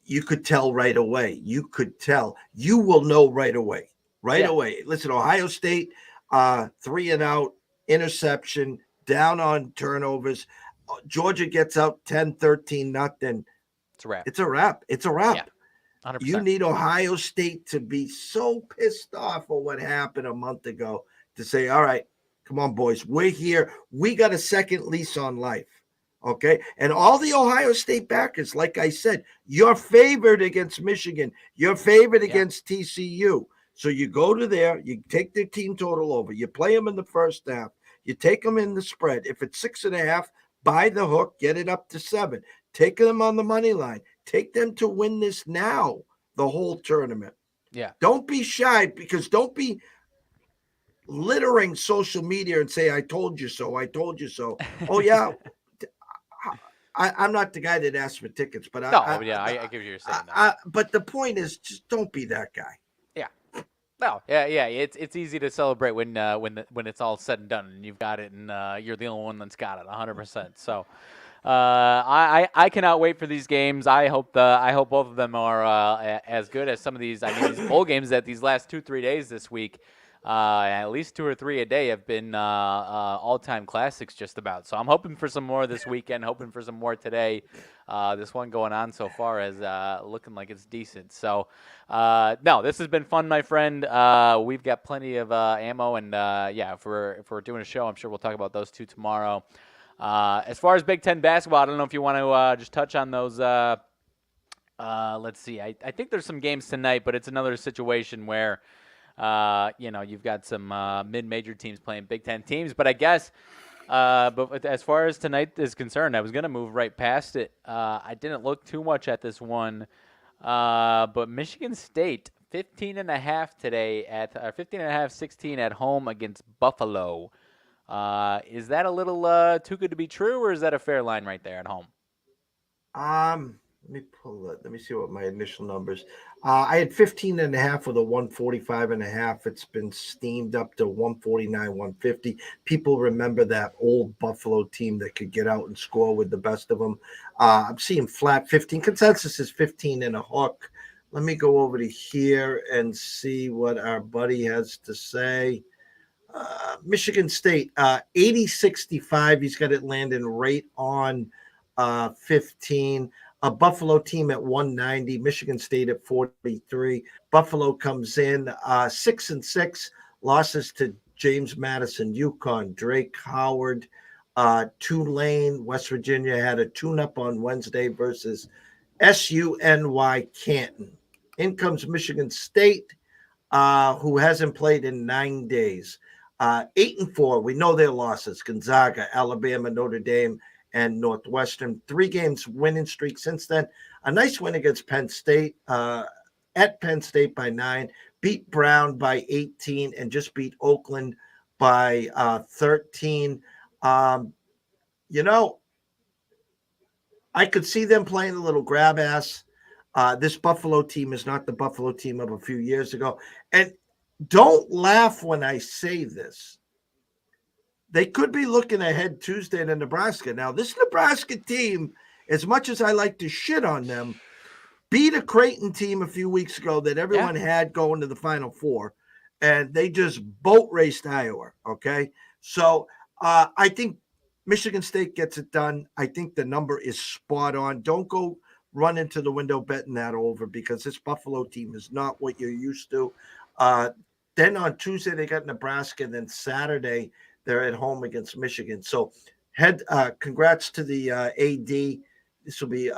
you could tell right away. You could tell. You will know right away. Right away. Listen, Ohio State, 3 and out, interception, down on turnovers. Georgia gets out 10-13, nothing. It's a wrap. It's a wrap. It's a wrap. Yeah. 100%. You need Ohio State to be so pissed off of what happened a month ago to say, all right, come on, boys, we're here. We got a second lease on life, okay? And all the Ohio State backers, like I said, you're favored against Michigan. You're favored against TCU. So you go to there, you take their team total over. You play them in the first half. You take them in the spread. If it's 6.5, buy the hook, get it up to 7. Take them on the money line. Take them to win this now, the whole tournament. Yeah. Don't be shy, because don't be littering social media and say, I told you so. I told you so. Oh, yeah. I'm not the guy that asks for tickets, but I give you your saying that. But the point is, just don't be that guy. Yeah. No, yeah. It's easy to celebrate when it's all said and done and you've got it and you're the only one that's got it 100%. So I cannot wait for these games. I hope both of them are as good as some of these. I mean, these bowl games that these last 2-3 days this week, at least 2 or 3 a day, have been all-time classics just about. So I'm hoping for some more this weekend. Hoping for some more today. This one going on so far is looking like it's decent. So no, this has been fun, my friend. We've got plenty of ammo, and if we're doing a show, I'm sure we'll talk about those two tomorrow. As far as Big Ten basketball, I don't know if you want to just touch on those. Let's see. I think there's some games tonight, but it's another situation where, you've got some mid-major teams playing Big Ten teams. But I guess, but as far as tonight is concerned, I was going to move right past it. I didn't look too much at this one. But Michigan State, 15.5 today at 15.5, 16 at home against Buffalo. Is that a little too good to be true, or is that a fair line right there at home? Let me pull it. Let me see what my initial numbers. I had 15.5 with a 145.5. It's been steamed up to 149, 150. People remember that old Buffalo team that could get out and score with the best of them. I'm seeing flat 15. Consensus is 15 and a hook. Let me go over to here and see what our buddy has to say. Michigan State, 80-65. He's got it landing right on 15. A Buffalo team at 190. Michigan State at 43. Buffalo comes in 6-6. Losses to James Madison, UConn, Drake Howard, Tulane, West Virginia had a tune-up on Wednesday versus SUNY Canton. In comes Michigan State, who hasn't played in 9 days. 8-4. We know their losses: Gonzaga, Alabama, Notre Dame, and Northwestern. 3 games winning streak since then. A nice win against Penn State, at Penn State by 9. Beat Brown by 18 and just beat Oakland by 13. I could see them playing a little grab ass. This Buffalo team is not the Buffalo team of a few years ago. And don't laugh when I say this. They could be looking ahead Tuesday to Nebraska. Now, this Nebraska team, as much as I like to shit on them, beat a Creighton team a few weeks ago that everyone had going to the Final Four, and they just boat raced Iowa, okay? So I think Michigan State gets it done. I think the number is spot on. Don't go run into the window betting that over, because this Buffalo team is not what you're used to. Then on Tuesday, they got Nebraska, and then Saturday, they're at home against Michigan. So congrats to the AD. This will be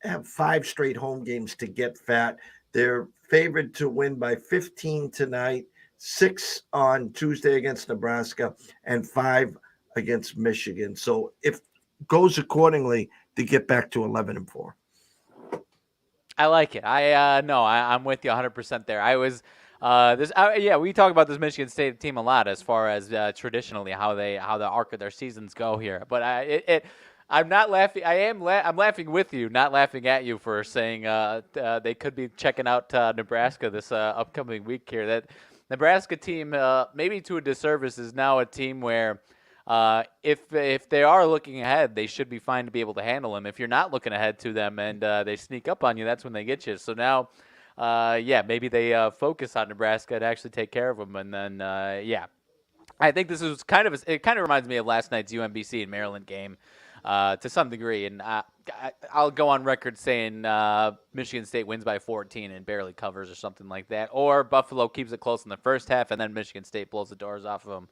have 5 straight home games to get fat. They're favored to win by 15 tonight, 6 on Tuesday against Nebraska, and 5 against Michigan. So if goes accordingly, to get back to 11-4. I like it. I'm with you 100% there. I was we talk about this Michigan State team a lot as far as traditionally how the arc of their seasons go here. But I'm not laughing. I'm laughing with you, not laughing at you for saying they could be checking out Nebraska this upcoming week here. That Nebraska team, maybe to a disservice, is now a team where if they are looking ahead, they should be fine to be able to handle them. If you're not looking ahead to them and they sneak up on you, that's when they get you. So now, maybe they focus on Nebraska and actually take care of them. And then, I think this is it kind of reminds me of last night's UMBC and Maryland game to some degree. And I'll go on record saying Michigan State wins by 14 and barely covers or something like that. Or Buffalo keeps it close in the first half and then Michigan State blows the doors off of them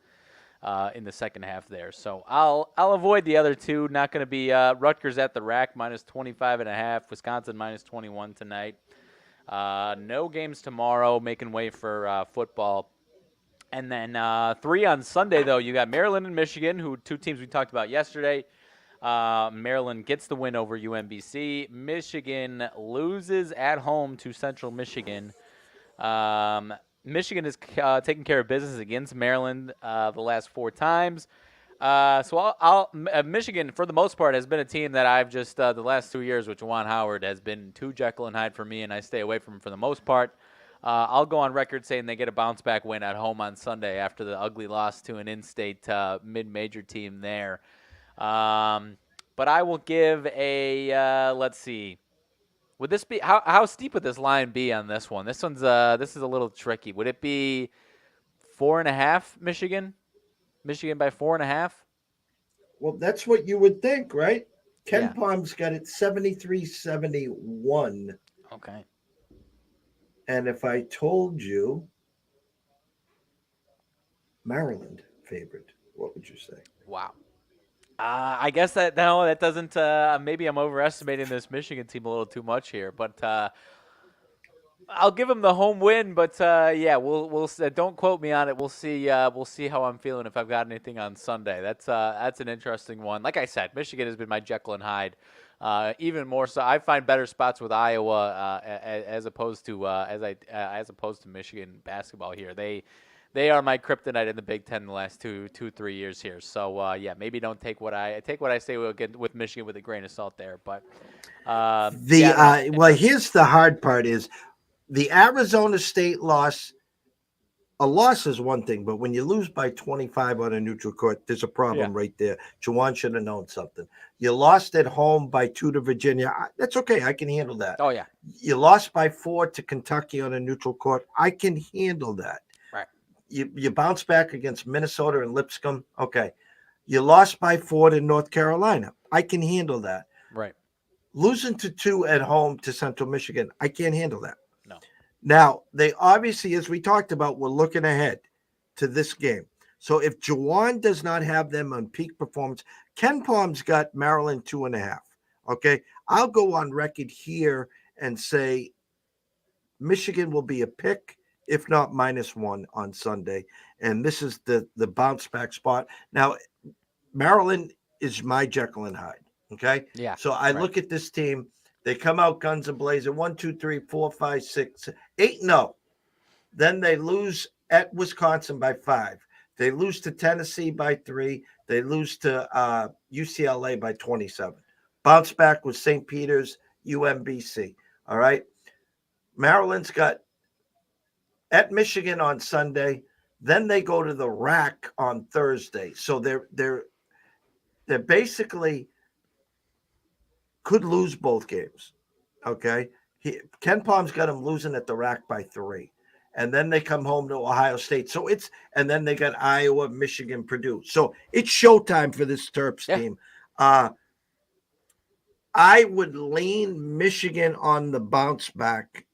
in the second half there. So I'll avoid the other two. Not going to be Rutgers at the rack minus 25.5. Wisconsin minus 21 tonight. No games tomorrow, making way for football. And then 3 on Sunday, though. You got Maryland and Michigan, who two teams we talked about yesterday. Maryland gets the win over UMBC. Michigan loses at home to Central Michigan. Michigan is taking care of business against Maryland the last 4 times. So Michigan, for the most part, has been a team that I've just the last 2 years with Juwan Howard has been too Jekyll and Hyde for me, and I stay away from him for the most part. I'll go on record saying they get a bounce-back win at home on Sunday after the ugly loss to an in-state mid-major team there. But I will give a let's see. Would this be how steep would this line be on this one? This is a little tricky. Would it be 4.5 Michigan? Michigan by 4.5? Well, that's what you would think, right? Ken Yeah. Palm's got it 73-71. Okay. And if I told you Maryland favored, what would you say? Wow. I guess that doesn't. Maybe I'm overestimating this Michigan team a little too much here, but I'll give them the home win. But we'll don't quote me on it. We'll see. We'll see how I'm feeling if I've got anything on Sunday. That's an interesting one. Like I said, Michigan has been my Jekyll and Hyde. Even more so, I find better spots with Iowa as opposed to Michigan basketball here. They are my kryptonite in the Big Ten the last 3 years here. So maybe don't take what I say with Michigan with a grain of salt there. But here's the hard part: is the Arizona State loss. A loss is one thing, but when you lose by 25 on a neutral court, there's a problem right there. Juwan should have known something. You lost at home by 2 to Virginia. That's okay. I can handle that. Oh, yeah. You lost by 4 to Kentucky on a neutral court. I can handle that. Right. You bounce back against Minnesota and Lipscomb. Okay. You lost by 4 to North Carolina. I can handle that. Right. Losing to 2 at home to Central Michigan, I can't handle that. No. Now, they obviously, as we talked about, we're looking ahead to this game. So if Juwan does not have them on peak performance, Ken Palm's got Maryland 2.5. Okay. I'll go on record here and say Michigan will be a pick, if not -1 on Sunday. And this is the bounce back spot. Now, Maryland is my Jekyll and Hyde. Okay. Yeah. So I look at this team. They come out guns a-blazing, 1, 2, 3, 4, 5, 6, 8-0. Then they lose at Wisconsin by 5. They lose to Tennessee by 3. They lose to UCLA by 27. Bounce back with St. Peter's, UMBC. All right. Maryland's got at Michigan on Sunday. Then they go to the rack on Thursday. So they're basically could lose both games. Okay. Ken Palm's got them losing at the rack by 3. And then they come home to Ohio State. So and then they got Iowa, Michigan, Purdue. So it's showtime for this Terps team. I would lean Michigan on the bounce back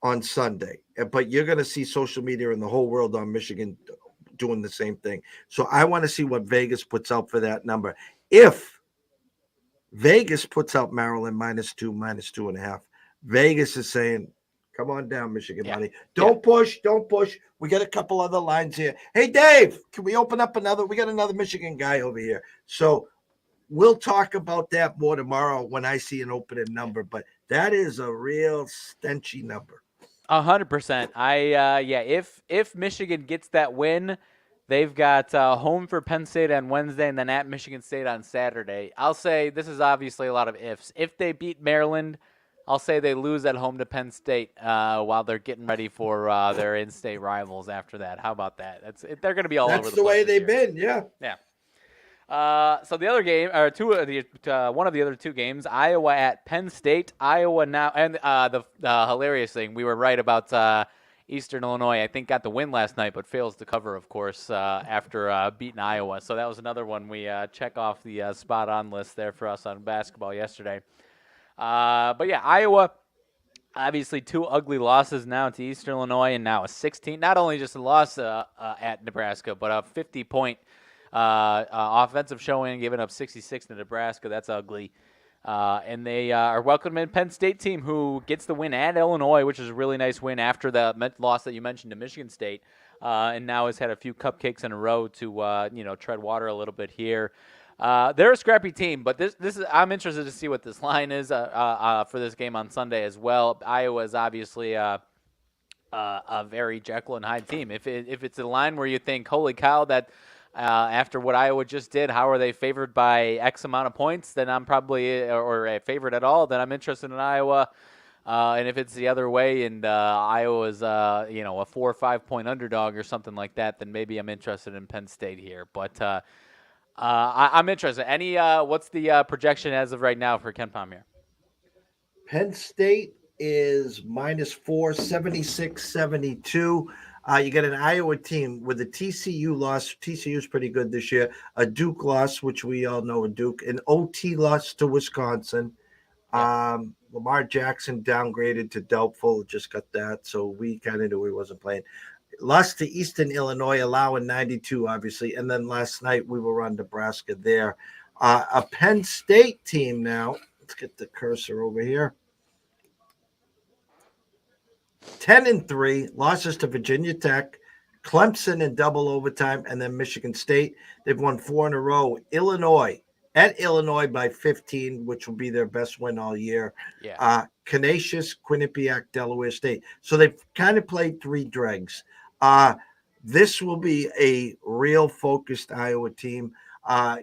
on Sunday, but you're going to see social media and the whole world on Michigan doing the same thing. So I want to see what Vegas puts out for that number. If Vegas puts out Maryland -2, -2.5. Vegas is saying Come on down, Michigan Yeah. money. Don't push. We got a couple other lines here. Hey, Dave, can we open up another? We got another Michigan guy over here. So we'll talk about that more tomorrow when I see an opening number. But that is a real stenchy number. 100%. If Michigan gets that win, they've got home for Penn State on Wednesday and then at Michigan State on Saturday. I'll say this is obviously a lot of ifs. If they beat Maryland, I'll say they lose at home to Penn State while they're getting ready for their in-state rivals after that. How about that? They're going to be all over the place. That's the way they've year. been, yeah. Yeah. So the other game, or one of the other two games, Iowa at Penn State. Iowa now, and the hilarious thing, we were right about Eastern Illinois. I think got the win last night, but fails to cover, of course, after beating Iowa. So that was another one we check off the spot-on list there for us on basketball yesterday. But yeah, Iowa. Obviously, two ugly losses now to Eastern Illinois, and now a 16. Not only just a loss at Nebraska, but a 50-point offensive showing, giving up 66 to Nebraska. That's ugly. And they are welcoming Penn State team who gets the win at Illinois, which is a really nice win after the loss that you mentioned to Michigan State, and now has had a few cupcakes in a row to tread water a little bit here. They're a scrappy team, but this is I'm interested to see what this line is for this game on Sunday as well. Iowa is obviously a very Jekyll and Hyde team. If it's a line where you think, holy cow, that after what Iowa just did, how are they favored by X amount of points? Then I'm probably or a favorite at all. Then I'm interested in Iowa. And if it's the other way and Iowa's a 4 or 5 point underdog or something like that, then maybe I'm interested in Penn State here. But I'm interested. What's the projection as of right now for Ken Palm here? Penn State is -4, 76-72. You got an Iowa team with a TCU loss. TCU is pretty good this year. A Duke loss, which we all know a Duke. An OT loss to Wisconsin. Lamar Jackson downgraded to doubtful. Just got that. So we kind of knew he wasn't playing. Lost to Eastern Illinois, allowing 92, obviously. And then last night we were on Nebraska there. A Penn State team now. Let's get the cursor over here. 10-3, losses to Virginia Tech, Clemson in double overtime, and then Michigan State. They've won 4 in a row. Illinois, at Illinois by 15, which will be their best win all year. Yeah. Canisius, Quinnipiac, Delaware State. So they've kind of played 3 dregs. This will be a real focused Iowa team.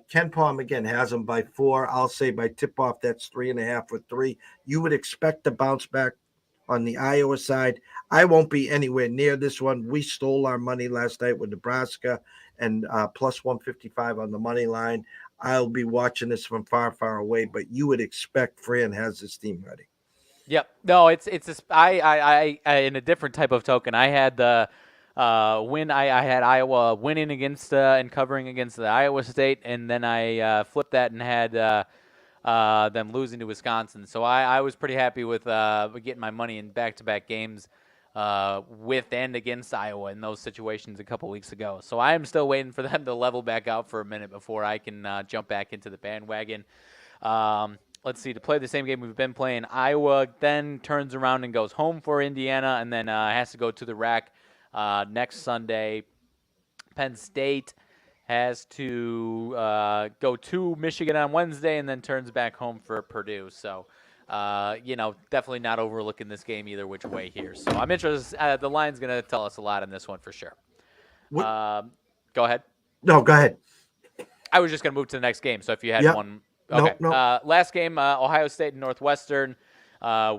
Ken Palm, again, has them by 4. I'll say by tip-off, that's 3.5 or 3. You would expect to bounce back on the Iowa side. I won't be anywhere near this one. We stole our money last night with Nebraska and plus 155 on the money line. I'll be watching this from far, far away, but you would expect Fran has his team ready. Yep. No, it's I in a different type of token. I had the win. I had Iowa winning against and covering against the Iowa State, and then I flipped that and had them losing to Wisconsin. So I was pretty happy with getting my money in back-to-back games with and against Iowa in those situations a couple weeks ago. So I am still waiting for them to level back out for a minute before I can jump back into the bandwagon. Let's see, to play the same game we've been playing, Iowa then turns around and goes home for Indiana and then has to go to the rack next Sunday. Penn State has to go to Michigan on Wednesday and then turns back home for Purdue. So, definitely not overlooking this game either which way here. So I'm interested. The line's going to tell us a lot in this one for sure. Go ahead. No, go ahead. I was just going to move to the next game. So if you had one. Okay. No. Last game, Ohio State and Northwestern.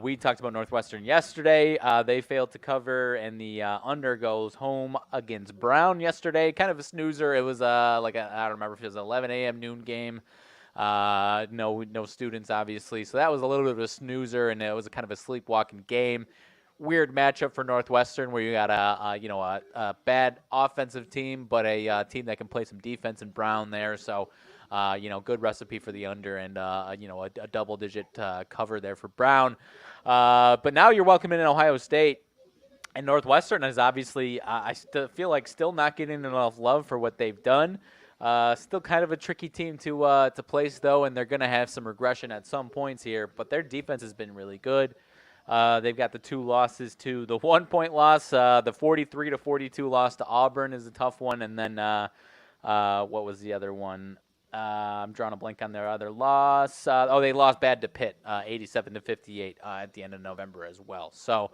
We talked about Northwestern yesterday. They failed to cover, and the under goes home against Brown yesterday. Kind of a snoozer. It was I don't remember if it was an 11 a.m. noon game. No students, obviously. So that was a little bit of a snoozer, and it was a kind of a sleepwalking game. Weird matchup for Northwestern where you got a bad offensive team, but a team that can play some defense in Brown there. So, good recipe for the under and, a double-digit cover there for Brown. But now you're welcoming in Ohio State. And Northwestern is obviously, I still feel like still not getting enough love for what they've done. Still kind of a tricky team to place, though, and they're going to have some regression at some points here. But their defense has been really good. They've got the 2 losses to the 1-point loss, the 43-42 loss to Auburn is a tough one, and then what was the other one? I'm drawing a blank on their other loss. They lost bad to Pitt, 87-58 at the end of November as well. So,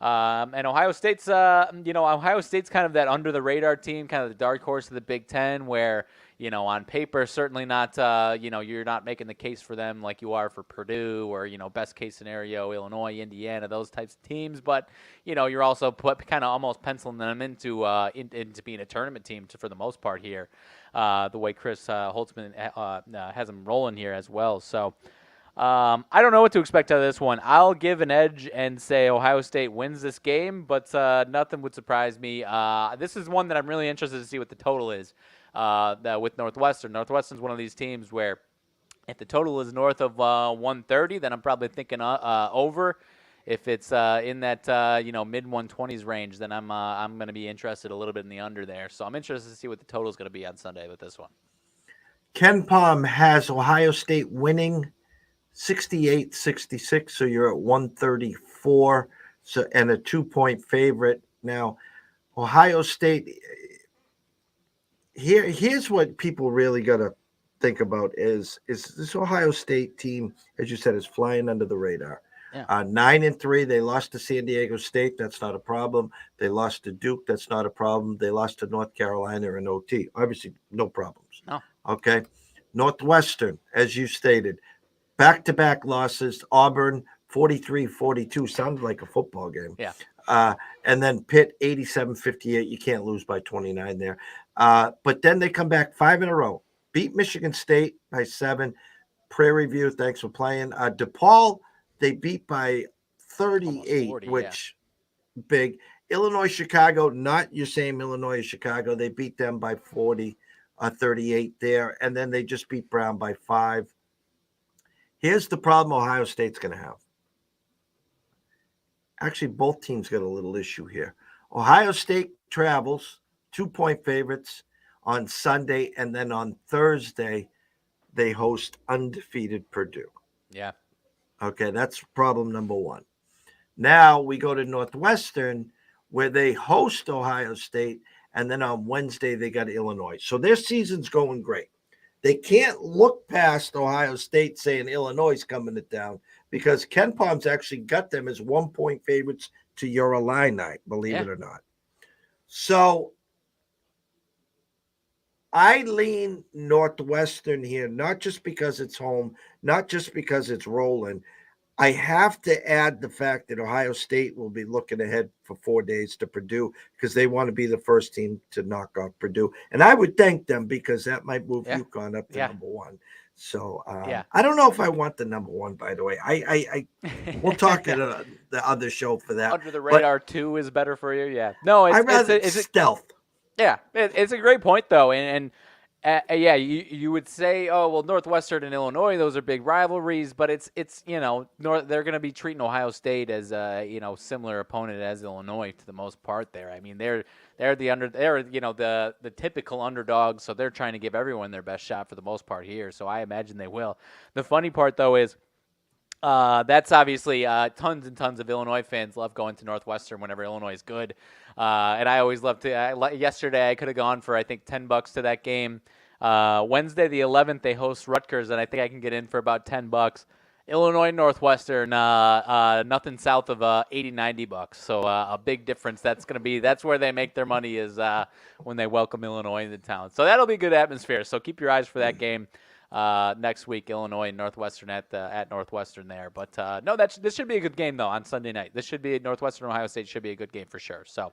and Ohio State's kind of that under the radar team, kind of the dark horse of the Big Ten, where on paper, certainly not, you're not making the case for them like you are for Purdue or, best case scenario, Illinois, Indiana, those types of teams. But, you're also kind of almost penciling them into being a tournament team for the most part here, the way Chris Holtzman has them rolling here as well. So I don't know what to expect out of this one. I'll give an edge and say Ohio State wins this game, but nothing would surprise me. This is one that I'm really interested to see what the total is. With Northwestern. Northwestern's one of these teams where if the total is north of 130, then I'm probably thinking over. If it's in that mid 120s range, then I'm going to be interested a little bit in the under there. So I'm interested to see what the total is going to be on Sunday with this one. Ken Palm has Ohio State winning 68-66, so you're at 134, and a 2-point favorite. Now, Ohio State. Here's what people really got to think about is this Ohio State team, as you said, is flying under the radar. Yeah. 9-3, they lost to San Diego State. That's not a problem. They lost to Duke. That's not a problem. They lost to North Carolina in OT. Obviously, no problems. No. Okay. Northwestern, as you stated, back-to-back losses. Auburn, 43-42. Sounded like a football game. Yeah. And then Pitt, 87-58. You can't lose by 29 there. But then they come back 5 in a row. Beat Michigan State by 7. Prairie View, thanks for playing. DePaul, they beat by 38, 40, which big. Illinois, Chicago, not your same Illinois, Chicago. They beat them by 38 there. And then they just beat Brown by 5. Here's the problem Ohio State's going to have. Actually, both teams got a little issue here. Ohio State travels, 2-point favorites on Sunday, and then on Thursday, they host undefeated Purdue. Yeah. Okay, that's problem number 1. Now we go to Northwestern, where they host Ohio State, and then on Wednesday, they got Illinois. So their season's going great. They can't look past Ohio State saying Illinois is coming to town, because Ken Palm's actually got them as 1-point favorites to your Illini, believe it or not. So I lean Northwestern here, not just because it's home, not just because it's rolling. I have to add the fact that Ohio State will be looking ahead for 4 days to Purdue because they want to be the first team to knock off Purdue. And I would thank them because that might move UConn up to number 1. So I don't know if I want the number 1, by the way. I we'll talk at the other show for that. Under the radar 2 is better for you. Yeah. No, it's stealth. Yeah, it's a great point though, and you would say, oh well, Northwestern and Illinois, those are big rivalries, but it's they're going to be treating Ohio State as a similar opponent as Illinois to the most part. There, I mean they're the typical underdogs, so they're trying to give everyone their best shot for the most part here. So I imagine they will. The funny part though is. That's obviously tons and tons of Illinois fans love going to Northwestern whenever Illinois is good. And I always love to yesterday I could have gone for, I think, $10 to that game. Wednesday the 11th, they host Rutgers, and I think I can get in for about $10. Illinois Northwestern, nothing south of $80-$90. So a big difference. That's where they make their money is when they welcome Illinois into town. So that'll be a good atmosphere. So keep your eyes for that game. Next week, Illinois and Northwestern at Northwestern there. But no, this should be a good game though on Sunday night. This should be Northwestern Ohio State should be a good game for sure. So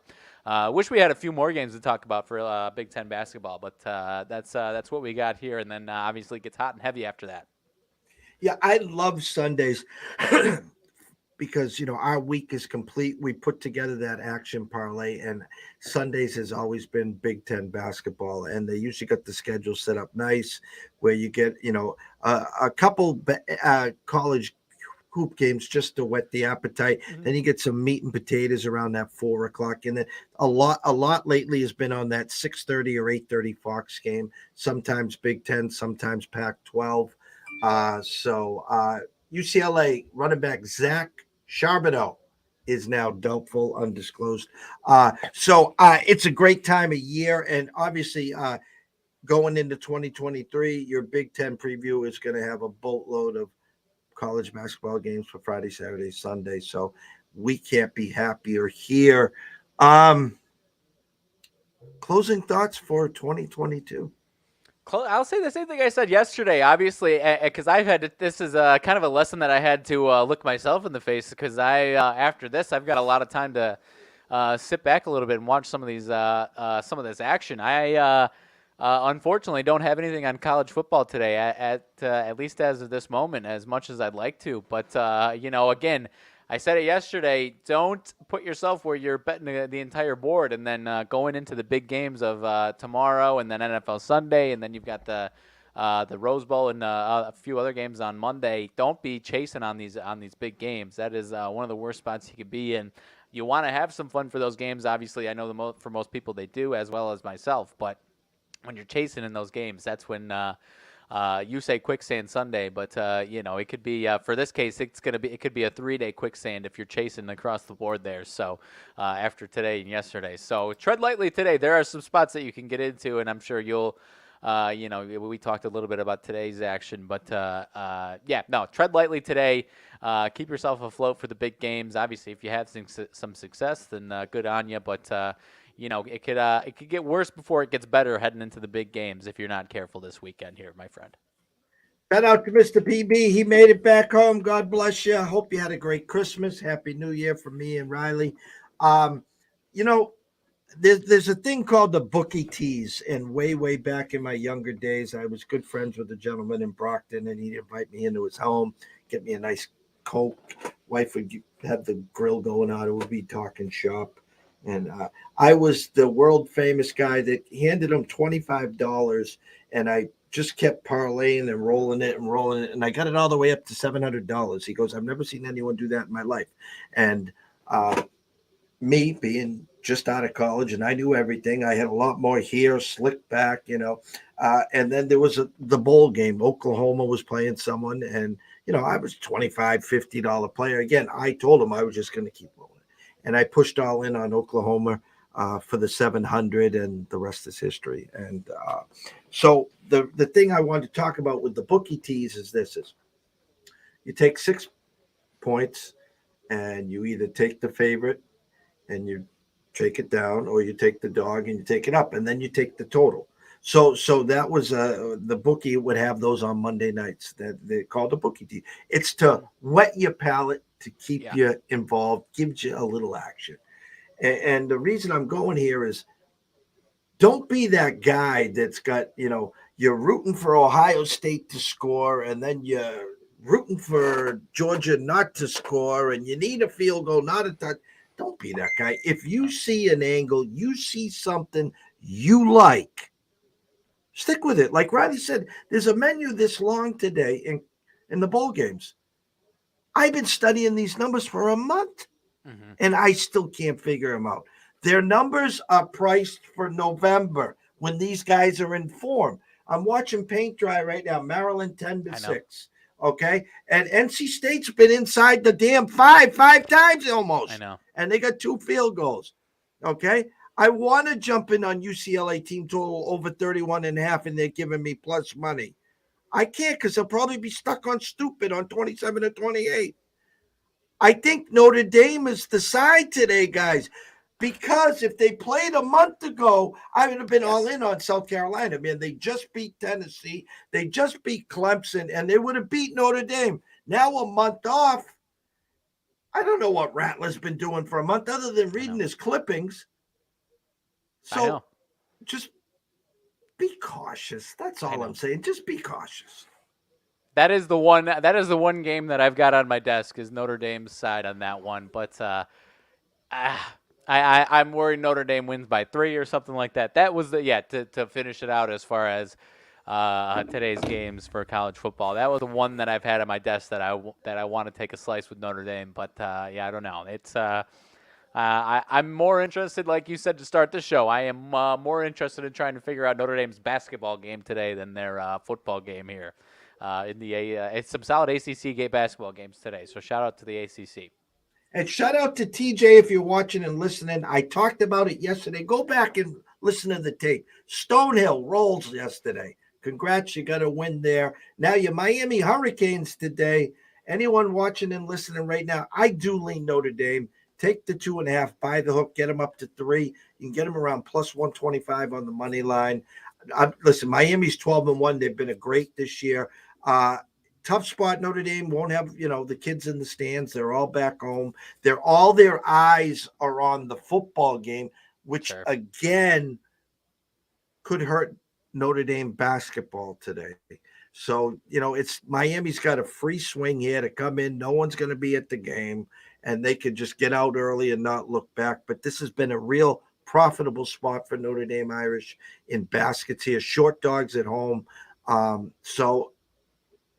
wish we had a few more games to talk about for Big Ten basketball, but that's what we got here, and then obviously it gets hot and heavy after that. Yeah, I love Sundays because our week is complete. We put together that action parlay, and Sundays has always been Big Ten basketball, and they usually got the schedule set up nice, where you get a couple college hoop games just to whet the appetite. Mm-hmm. Then you get some meat and potatoes around that 4 o'clock, and then a lot lately has been on that 6:30 or 8:30 Fox game. Sometimes Big Ten, sometimes Pac-12. So UCLA running back Zach Charbonneau is now doubtful, undisclosed. So it's a great time of year, and obviously going into 2023, your Big Ten preview is going to have a boatload of college basketball games for Friday, Saturday, Sunday. So we can't be happier here. Closing thoughts for 2022. I'll say the same thing I said yesterday, obviously, because I've had this is kind of a lesson that I had to look myself in the face, because after this I've got a lot of time to sit back a little bit and watch some of this action. I unfortunately don't have anything on college football today, at least as of this moment, as much as I'd like to. But again, I said it yesterday. Don't put yourself where you're betting the entire board, and then going into the big games of tomorrow, and then NFL Sunday, and then you've got the Rose Bowl and a few other games on Monday. Don't be chasing on these big games. That is one of the worst spots you could be in. You want to have some fun for those games. Obviously, I know for most people they do, as well as myself. But when you're chasing in those games, that's when you say quicksand Sunday, but it could be for this case it could be a 3-day quicksand if you're chasing across the board there. So after today and yesterday, so tread lightly today. There are some spots that you can get into, and I'm sure you'll. We talked a little bit about today's action, but tread lightly today. Keep yourself afloat for the big games. Obviously, if you have some success, then good on you. But it could get worse before it gets better heading into the big games if you're not careful this weekend here, my friend. Shout out to Mr. PB. He made it back home. God bless you. I hope you had a great Christmas. Happy New Year from me and Riley. There's a thing called the bookie tease, and way back in my younger days, I was good friends with a gentleman in Brockton, and he'd invite me into his home, get me a nice Coke. Wife would have the grill going on, and we'd be talking shop. And I was the world famous guy that handed him $25, and I just kept parlaying and rolling it, and I got it all the way up to $700. He goes, "I've never seen anyone do that in my life." And me being just out of college, and I knew everything. I had a lot more hair, slicked back, and then there was the bowl game. Oklahoma was playing someone, and I was $25, $50 player. Again, I told him I was just going to keep rolling, and I pushed all in on Oklahoma for the 700, and the rest is history. And so the thing I wanted to talk about with the bookie tease is you take 6 points, and you either take the favorite and you take it down, or you take the dog and you take it up, and then you take the total. So that was the bookie would have those on Monday nights that they called a bookie tease. It's to whet your palate, to keep you involved, gives you a little action. And the reason I'm going here is, don't be that guy that's got, you're rooting for Ohio State to score, and then you're rooting for Georgia not to score, and you need a field goal, not a touch. Don't be that guy. If you see an angle, you see something you like, stick with it. Like Riley said, there's a menu this long today in the bowl games. I've been studying these numbers for a month, and I still can't figure them out. Their numbers are priced for November when these guys are in form. I'm watching paint dry right now. Maryland 10-6. Okay. And NC State's been inside the damn five times almost. I know. And they got 2 field goals. Okay. I want to jump in on UCLA team total over 31.5, and they're giving me plus money. I can't, because they'll probably be stuck on stupid on 27 or 28. I think Notre Dame is the side today, guys. Because if they played a month ago, I would have been all in on South Carolina. Man, they just beat Tennessee. They just beat Clemson, and they would have beat Notre Dame. Now a month off, I don't know what Rattler's been doing for a month other than reading his clippings. So just be cautious. That's all I'm saying. Just be cautious. That is the one game that I've got on my desk, is Notre Dame's side on that one. But I'm worried Notre Dame wins by 3 or something like that. That was to finish it out as far as today's games for college football. That was the one that I've had on my desk that I want to take a slice with Notre Dame. But I don't know. It's I'm more interested, like you said to start the show. I am more interested in trying to figure out Notre Dame's basketball game today than their football game here. It's some solid ACC basketball games today. So shout out to the ACC. And shout out to TJ if you're watching and listening. I talked about it yesterday. Go back and listen to the tape. Stonehill rolls yesterday. Congrats, you got a win there. Now your Miami Hurricanes today. Anyone watching and listening right now, I do lean Notre Dame. Take the 2.5, buy the hook, get them up to 3. You can get them around plus 125 on the money line. Listen, Miami's 12-1. They've been a great this year. Tough spot. Notre Dame won't have, the kids in the stands. They're all back home. Their eyes are on the football game, which again could hurt Notre Dame basketball today. So, it's Miami's got a free swing here to come in. No one's going to be at the game, and they could just get out early and not look back. But this has been a real profitable spot for Notre Dame Irish in baskets here. Short dogs at home. So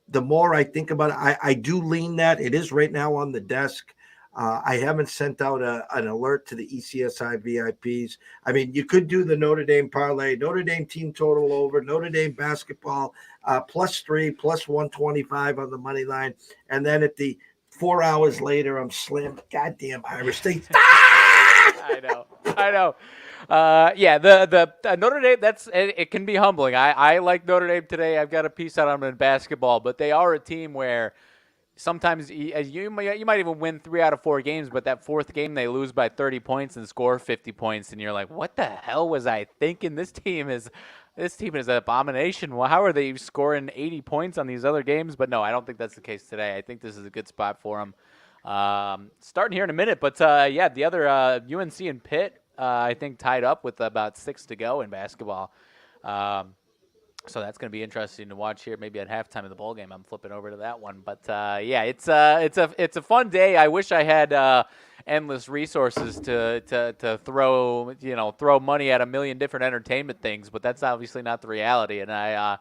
the more I think about it, I do lean that. It is right now on the desk. I haven't sent out an alert to the ECSI VIPs. I mean, you could do the Notre Dame parlay, Notre Dame team total over, Notre Dame basketball, +3, plus 125 on the money line. And then at the 4 hours later, I'm slammed. Goddamn Irish State. I know. The Notre Dame, it can be humbling. I like Notre Dame today. I've got a piece out on them in basketball, but they are a team where sometimes you might even win 3 out of 4 games, but that fourth game they lose by 30 points and score 50 points, and you're like, what the hell was I thinking? This team is an abomination. Well, how are they scoring 80 points on these other games? But no, I don't think that's the case today. I think this is a good spot for them. Starting here in a minute, but the other UNC and Pitt, I think tied up with about 6 to go in basketball. So that's going to be interesting to watch here. Maybe at halftime of the bowl game, I'm flipping over to that one. But it's a fun day. I wish I had endless resources to throw money at a million different entertainment things, but that's obviously not the reality. And I'm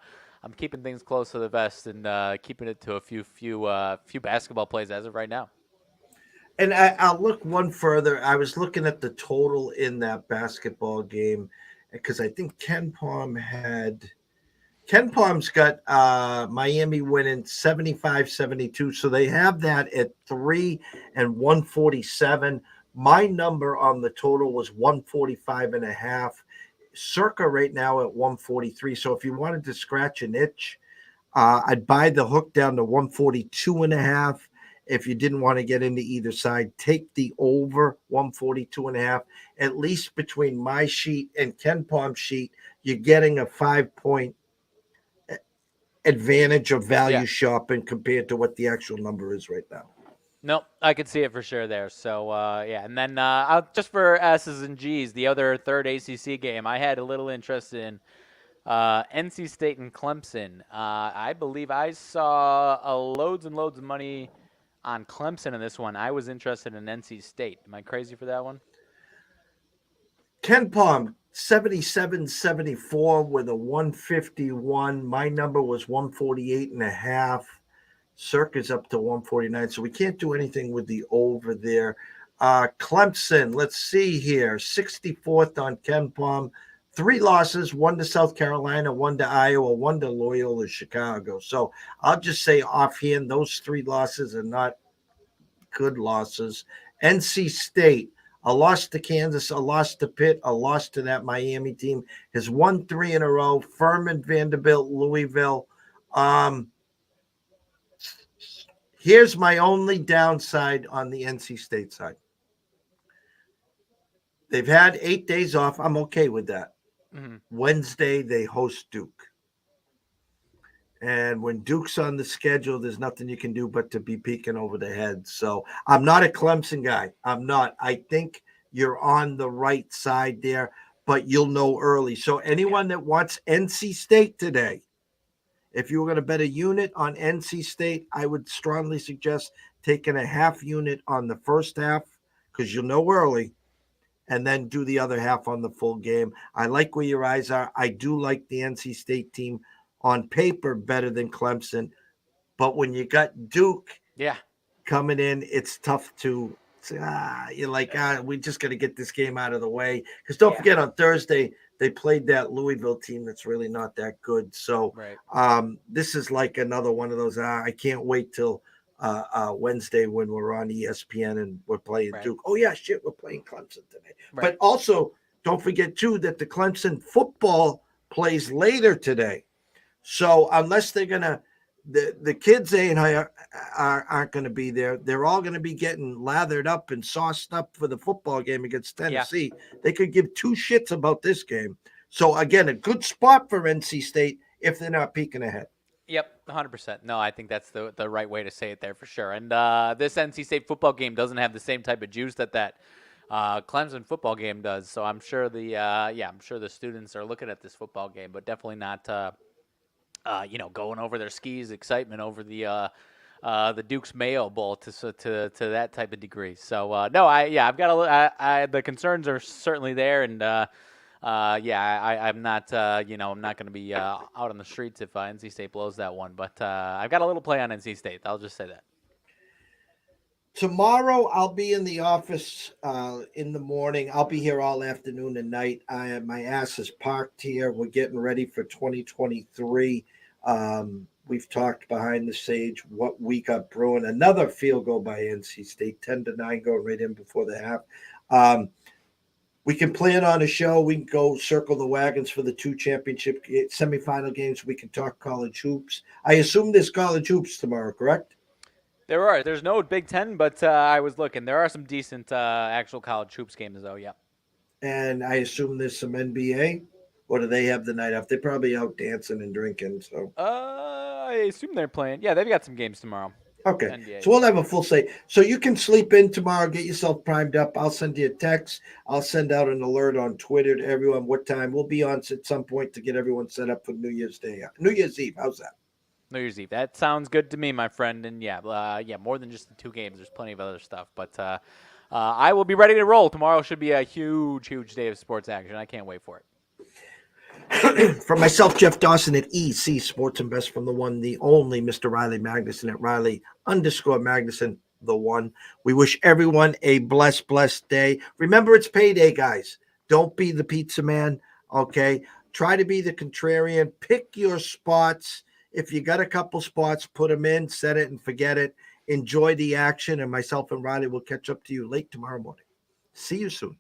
keeping things close to the vest and keeping it to a few basketball plays as of right now. And I'll look one further. I was looking at the total in that basketball game because I think Ken Palm's got Miami winning 75-72. So they have that at 3 and 147. My number on the total was 145.5. Circa right now at 143. So if you wanted to scratch an itch, I'd buy the hook down to 142.5. If you didn't want to get into either side, take the over 142.5. At least between my sheet and Ken Palm's sheet, you're getting a 5-point advantage of value shopping compared to what the actual number is right now. Nope, I could see it for sure there. So, and then just for S's and G's, the other third ACC game, I had a little interest in NC State and Clemson. I believe I saw loads and loads of money on Clemson in this one. I was interested in NC State. Am I crazy for that one? Ken Palm, 77-74 with a 151. My number was 148.5. Circa's up to 149. So we can't do anything with the over there. Clemson, let's see here. 64th on Ken Palm. 3 losses, 1 to South Carolina, 1 to Iowa, 1 to Loyola Chicago. So I'll just say offhand, those 3 losses are not good losses. NC State, a loss to Kansas, a loss to Pitt, a loss to that Miami team, has won 3 in a row. Furman, Vanderbilt, Louisville. Here's my only downside on the NC State side. They've had 8 days off. I'm okay with that. Mm-hmm. Wednesday, they host Duke. And when Duke's on the schedule, there's nothing you can do but to be peeking over the head. So I'm not a Clemson guy. I'm not. I think you're on the right side there, but you'll know early. So anyone that wants NC State today, if you were going to bet a unit on NC State, I would strongly suggest taking a half unit on the first half because you'll know early, and then do the other half on the full game. I like where your eyes are. I do like the NC State team on paper better than Clemson, but when you got Duke coming in, it's tough to say, you're like, we just got to get this game out of the way. Because don't forget, on Thursday, they played that Louisville team that's really not that good. So this is like another one of those, I can't wait till Wednesday when we're on ESPN and we're playing Right. Duke. Oh yeah, shit, we're playing Clemson today. Right. But also, don't forget too that the Clemson football plays later today. So unless they're gonna, the kids aren't going to be there. They're all going to be getting lathered up and sauced up for the football game against Tennessee. Yeah. They could give two shits about this game. So again, a good spot for NC State if they're not peeking ahead. Yep, 100%. No, I think that's the right way to say it there for sure. And this NC State football game doesn't have the same type of juice that Clemson football game does. So I'm sure I'm sure the students are looking at this football game, but definitely not going over their skis, excitement over the Duke's Mayo Bowl to that type of degree. So I've got the concerns are certainly there, and I'm not I'm not going to be out on the streets if NC State blows that one, but I've got a little play on NC State. I'll just say that. Tomorrow I'll be in the office in the morning. I'll be here all afternoon and night. My ass is parked here. We're getting ready for 2023. We've talked behind the stage what we got brewing. Another field goal by NC State, 10-9, going right in before the half. We can plan on a show. We can go circle the wagons for the two championship semifinal games. We can talk college hoops. I assume there's college hoops tomorrow, correct? There's no Big 10, but I was looking. There are some decent actual college hoops games, though, yeah. And I assume there's some NBA? Or do they have the night off? They're probably out dancing and drinking. So I assume they're playing. Yeah, they've got some games tomorrow. Okay. NBA. So we'll have a full slate. So you can sleep in tomorrow, get yourself primed up. I'll send you a text. I'll send out an alert on Twitter to everyone what time. We'll be on at some point to get everyone set up for New Year's Eve. How's that? New Year's Eve. That sounds good to me, my friend. And more than just the two games. There's plenty of other stuff. But I will be ready to roll. Tomorrow should be a huge, huge day of sports action. I can't wait for it. From myself, Jeff Dawson at EC Sports Invest, from the one, the only Mr. Riley Magnuson at Riley_Magnuson, the one. We wish everyone a blessed day. Remember, it's payday, guys. Don't be the pizza man, okay? Try to be the contrarian. Pick your spots. If you got a couple spots, put them in, set it and forget it. Enjoy the action, and myself and Riley will catch up to you late tomorrow morning. See you soon.